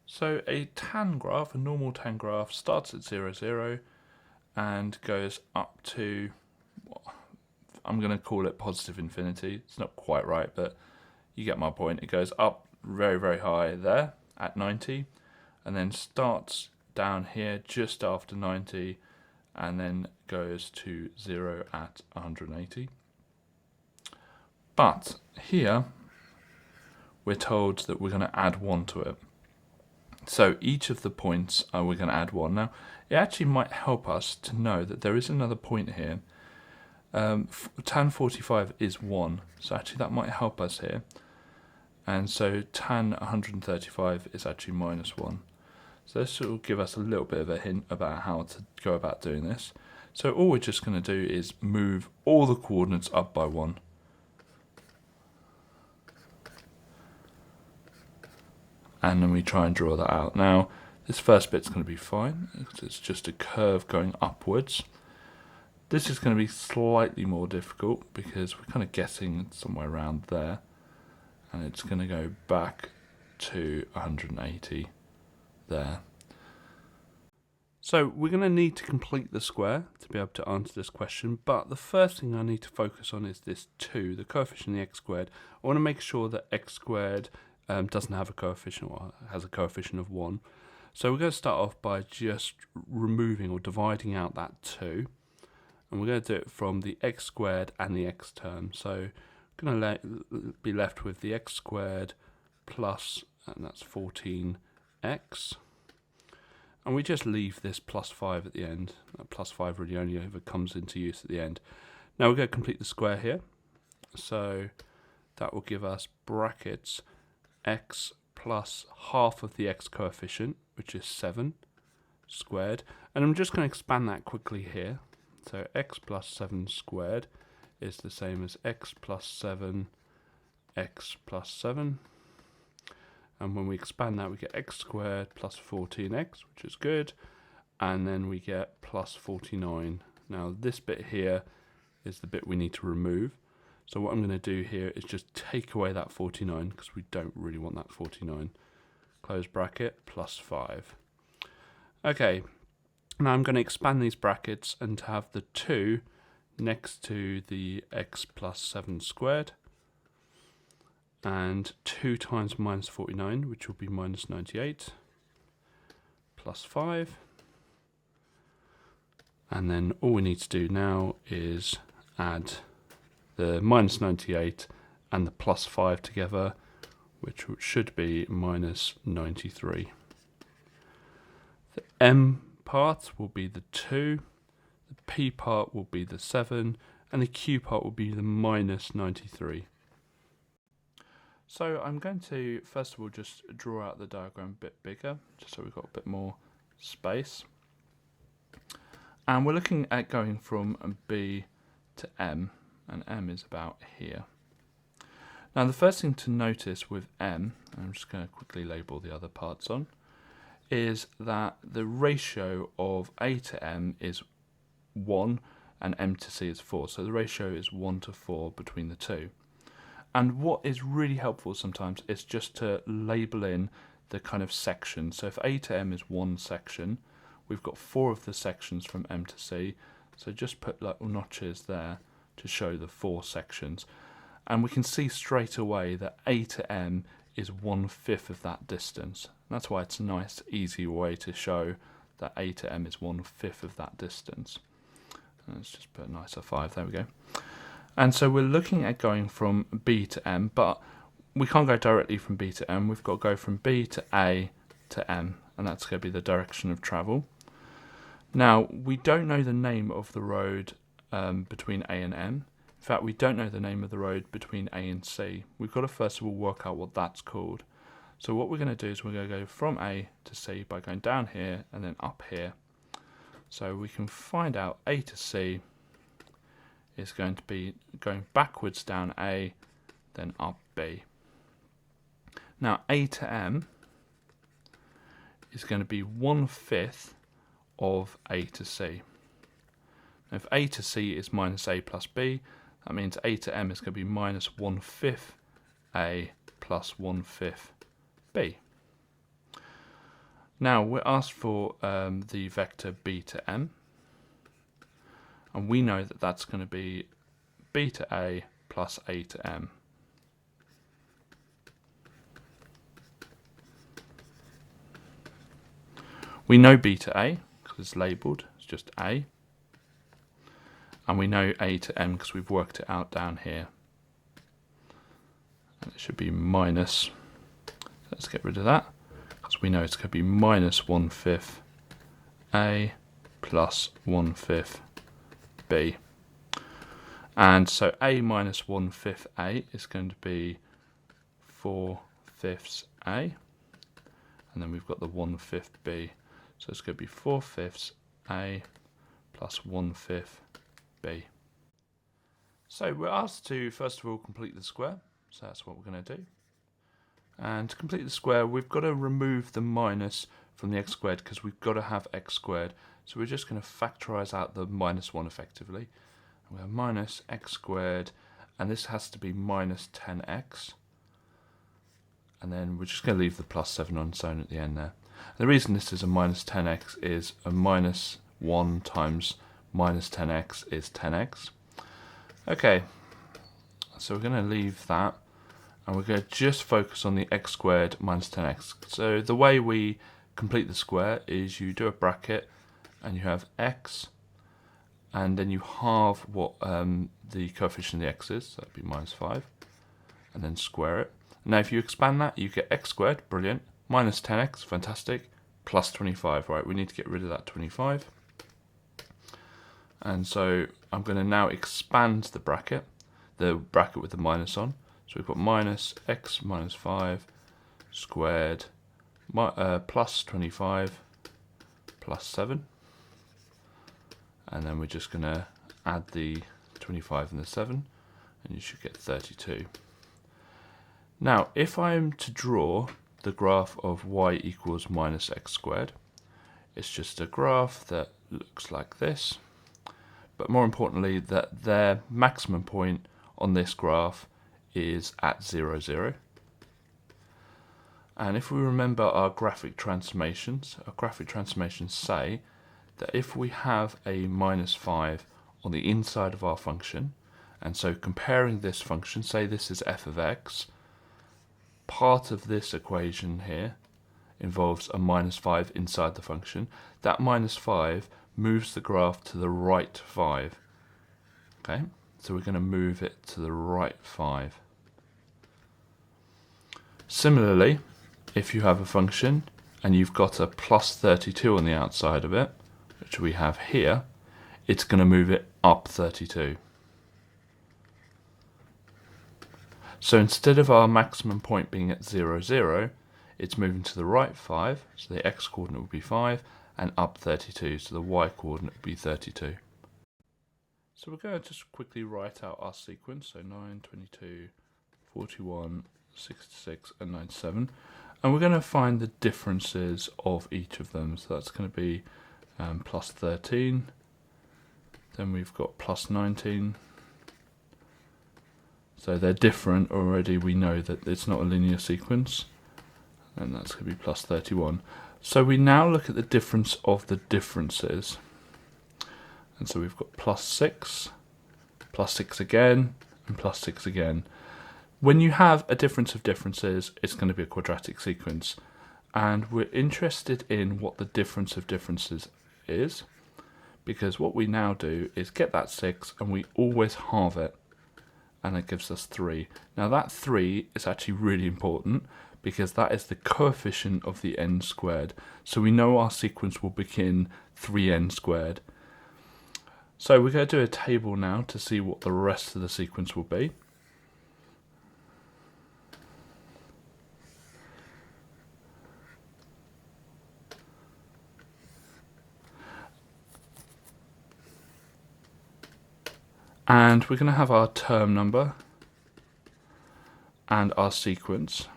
S1: So a tan graph, a normal tan graph, starts at 0, 0 and goes up to, I'm going to call it positive infinity. It's not quite right, but you get my point. It goes up very, very high there at 90, and then starts down here just after 90, and then goes to 0 at 180. But here we're told that we're going to add 1 to it. So each of the points we're going to add 1. Now it actually might help us to know that there is another point here. Tan 45 is 1, so actually that might help us here. And so tan 135 is actually minus 1. So this will give us a little bit of a hint about how to go about doing this. So all we're just going to do is move all the coordinates up by 1. And then we try and draw that out. Now this first bit's going to be fine, because it's just a curve going upwards. This is going to be slightly more difficult because we're kind of guessing somewhere around there, and it's going to go back to 180 there. So we're going to need to complete the square to be able to answer this question, but the first thing I need to focus on is this 2, the coefficient of the x squared. I want to make sure that x squared doesn't have a coefficient, or has a coefficient of 1. So we're going to start off by just removing or dividing out that 2, and we're going to do it from the x squared and the x term. So we're going to be left with the x squared plus, and that's 14x. And we just leave this plus 5 at the end. That plus 5 really only ever comes into use at the end. Now we're going to complete the square here. So that will give us brackets x plus half of the x coefficient, which is 7 squared. And I'm just going to expand that quickly here. So x plus 7 squared is the same as x plus 7, x plus 7. And when we expand that, we get x squared plus 14x, which is good. And then we get plus 49. Now this bit here is the bit we need to remove. So what I'm going to do here is just take away that 49, because we don't really want that 49. Close bracket, plus 5. Okay, now I'm going to expand these brackets and have the 2 next to the x plus 7 squared. And 2 times minus 49, which will be minus 98, plus 5. And then all we need to do now is add the minus 98 and the plus 5 together, which should be minus 93. The m part will be the 2, the p part will be the 7, and the q part will be the minus 93. So I'm going to, first of all, just draw out the diagram a bit bigger, just so we've got a bit more space. And we're looking at going from B to M, and M is about here. Now the first thing to notice with M, and I'm just going to quickly label the other parts on, is that the ratio of A to M is 1 and M to C is 4. So the ratio is 1 to 4 between the two. And what is really helpful sometimes is just to label in the kind of section. So if A to M is one section, we've got 4 of the sections from M to C. So just put little notches there to show the 4 sections. And we can see straight away that A to M is 1/5 of that distance. And that's why it's a nice, easy way to show that A to M is 1/5 of that distance. And let's just put a nicer 5, there we go. And so we're looking at going from B to M, but we can't go directly from B to M. We've got to go from B to A to M, and that's going to be the direction of travel. Now, we don't know the name of the road between A and M. In fact, we don't know the name of the road between A and C. We've got to first of all work out what that's called. So what we're going to do is we're going to go from A to C by going down here and then up here. So we can find out A to C is going to be going backwards down A, then up B. Now A to M is going to be 1/5 of A to C. Now, if A to C is minus A plus B, that means A to M is going to be minus 1/5 A plus 1/5 B. Now we're asked for the vector B to M. And we know that that's going to be B to A plus A to M. We know B to A because it's labelled, it's just A. And we know A to M because we've worked it out down here. And it should be minus, let's get rid of that, because we know it's going to be minus 1/5 A plus 1/5 B. And so A minus 1/5 A is going to be 4/5 A. And then we've got the 1/5 B. So it's going to be 4/5 A plus 1/5 B. So we're asked to first of all complete the square. So that's what we're going to do. And to complete the square, we've got to remove the minus from the x squared because we've got to have x squared So we're just going to factorise out the minus 1 effectively. We have minus x squared, and this has to be minus 10x. And then we're just going to leave the plus 7 on its own at the end there. And the reason this is a minus 10x is a minus 1 times minus 10x is 10x. Okay, so we're going to leave that, and we're going to just focus on the x squared minus 10x. So the way we complete the square is you do a bracket, and you have x, and then you halve what the coefficient of the x is, so that'd be minus 5, and then square it. Now if you expand that, you get x squared, brilliant, minus 10x, fantastic, plus 25, right, we need to get rid of that 25. And so I'm going to now expand the bracket with the minus on. So we've got minus x minus 5 squared plus 25 plus 7. And then we're just going to add the 25 and the 7, and you should get 32. Now, if I'm to draw the graph of y equals minus x squared, it's just a graph that looks like this. But more importantly, that their maximum point on this graph is at 0, 0. And if we remember our graphic transformations say that if we have a minus 5 on the inside of our function, and so comparing this function, say this is f of x, part of this equation here involves a minus 5 inside the function. That minus 5 moves the graph to the right 5. Okay, so we're going to move it to the right 5. Similarly, if you have a function and you've got a plus 32 on the outside of it, which we have here, it's going to move it up 32. So instead of our maximum point being at 0, 0, it's moving to the right 5, so the x coordinate will be 5, and up 32, so the y coordinate will be 32. So we're going to just quickly write out our sequence, so 9, 22, 41, 66, and 97. And we're going to find the differences of each of them, so that's going to be plus 13, then we've got plus 19. So they're different already, we know that it's not a linear sequence, and that's going to be plus 31. So we now look at the difference of the differences. And so we've got plus 6 again, and plus 6 again. When you have a difference of differences, it's going to be a quadratic sequence. And we're interested in what the difference of differences is, because what we now do is get that 6 and we always halve it, and it gives us 3. Now that 3 is actually really important because that is the coefficient of the n squared. So we know our sequence will begin 3n squared. So we're going to do a table now to see what the rest of the sequence will be. And we're going to have our term number and our sequence.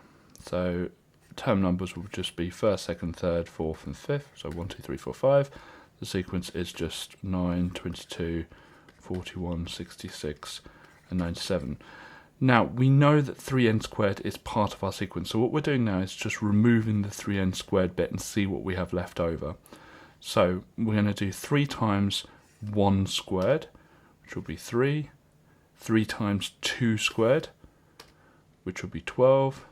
S1: So term numbers will just be first, second, third, fourth, and fifth. So 1, 2, 3, 4, 5. The sequence is just 9, 22, 41, 66, and 97. Now, we know that 3n squared is part of our sequence. So what we're doing now is just removing the 3n squared bit and see what we have left over. So we're going to do 3 times 1 squared, which will be 3, 3 times 2 squared, which will be 12,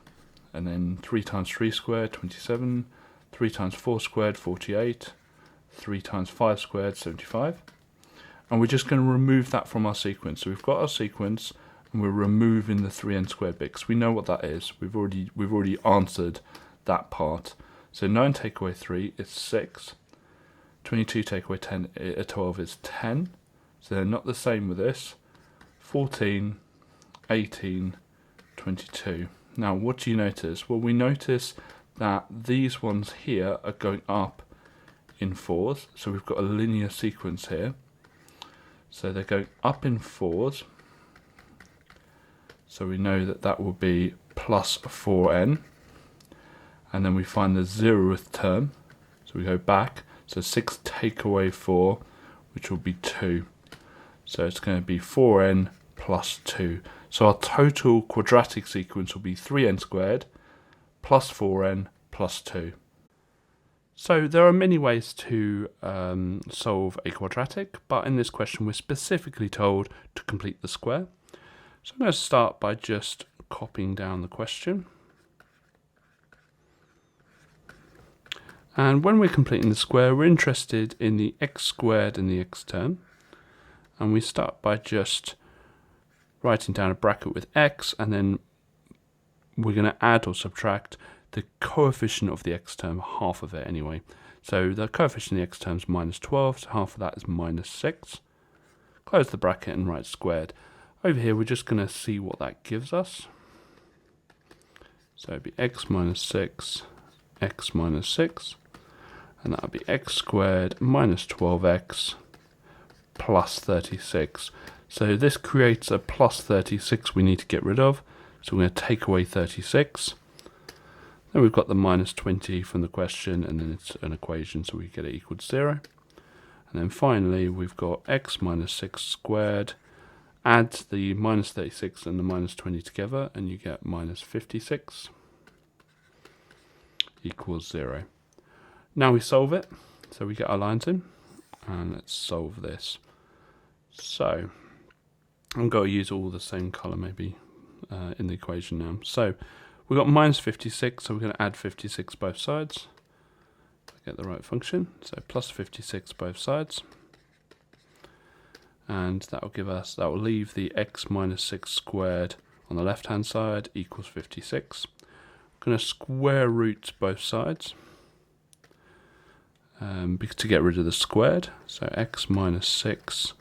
S1: and then 3 times 3 squared, 27, 3 times 4 squared, 48, 3 times 5 squared, 75. And we're just going to remove that from our sequence. So we've got our sequence, and we're removing the 3n squared bit, because we know what that is. We've already answered that part. So 9 take away 3 is 6. 22 take away 12 is 10. So they're not the same with this. 14, 18, 22. Now what do you notice? Well, we notice that these ones here are going up in 4s. So we've got a linear sequence here. So they're going up in 4s. So we know that that will be plus 4n. And then we find the 0th term. So we go back. So 6 take away 4, which will be 2. So it's going to be 4n plus 2. So our total quadratic sequence will be 3n squared plus 4n plus 2. So there are many ways to solve a quadratic, but in this question we're specifically told to complete the square. So I'm going to start by just copying down the question. And when we're completing the square, we're interested in the x squared and the x term. And we start by just writing down a bracket with x, and then we're going to add or subtract the coefficient of the x term, half of it anyway. So the coefficient of the x term is minus 12, so half of that is minus 6. Close the bracket and write squared. Over here we're just going to see what that gives us. So it'd be x minus 6, x minus 6, and that would be x squared minus 12x plus 36. So this creates a plus 36 we need to get rid of. So we're going to take away 36. Then we've got the minus 20 from the question, and then it's an equation, so we get it equal to 0. And then finally we've got x minus 6 squared. Add the minus 36 and the minus 20 together, and you get minus 56 equals 0. Now we solve it. So we get our lines in, and let's solve this. So I'm going to use all the same colour maybe in the equation now. So we've got minus 56, so we're going to add 56 both sides. Get the right function. So plus 56 both sides. And that will give us, that will leave the x minus 6 squared on the left hand side equals 56. I'm going to square root both sides to get rid of the squared. So x minus 6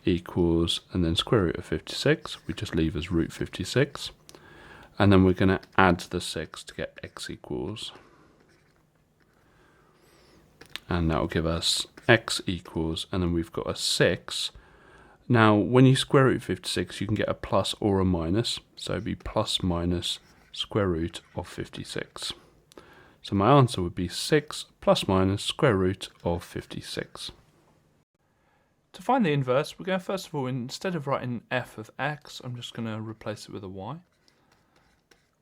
S1: equals, and then square root of 56, we just leave as root 56. And then we're going to add the 6 to get x equals. And that will give us x equals, and then we've got a 6. Now, when you square root 56, you can get a plus or a minus. So it'd be plus minus square root of 56. So my answer would be 6 plus minus square root of 56. To find the inverse, we're going to first of all, instead of writing f of x, I'm just going to replace it with a y.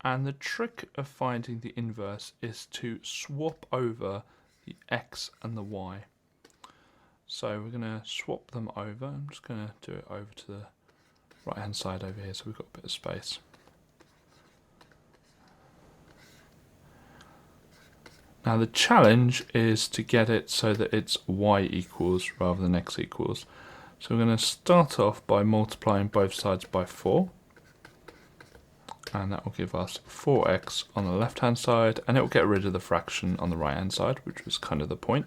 S1: And the trick of finding the inverse is to swap over the x and the y. So we're going to swap them over. I'm just going to do it over to the right hand side over here, so we've got a bit of space. Now the challenge is to get it so that it's y equals rather than x equals. So we're going to start off by multiplying both sides by 4. And that will give us 4x on the left hand side, and it will get rid of the fraction on the right hand side, which was kind of the point.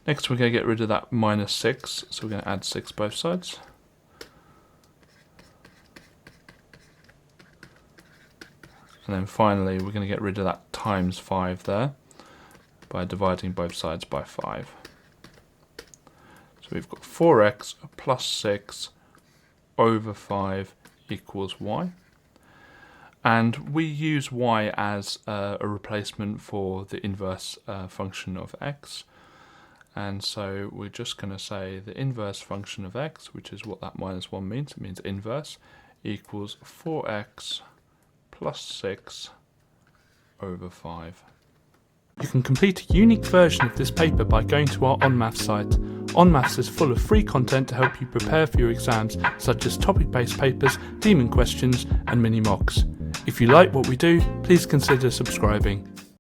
S1: Next we're going to get rid of that minus 6, so we're going to add 6 both sides. And then finally we're going to get rid of that times 5 there by dividing both sides by 5. So we've got 4x plus 6 over 5 equals y. And we use y as a replacement for the inverse function of x. And so we're just going to say the inverse function of x, which is what that minus 1 means. It means inverse, equals 4x plus 6 over 5. You can complete a unique version of this paper by going to our OnMaths site. OnMaths is full of free content to help you prepare for your exams, such as topic-based papers, demon questions, and mini mocks. If you like what we do, please consider subscribing.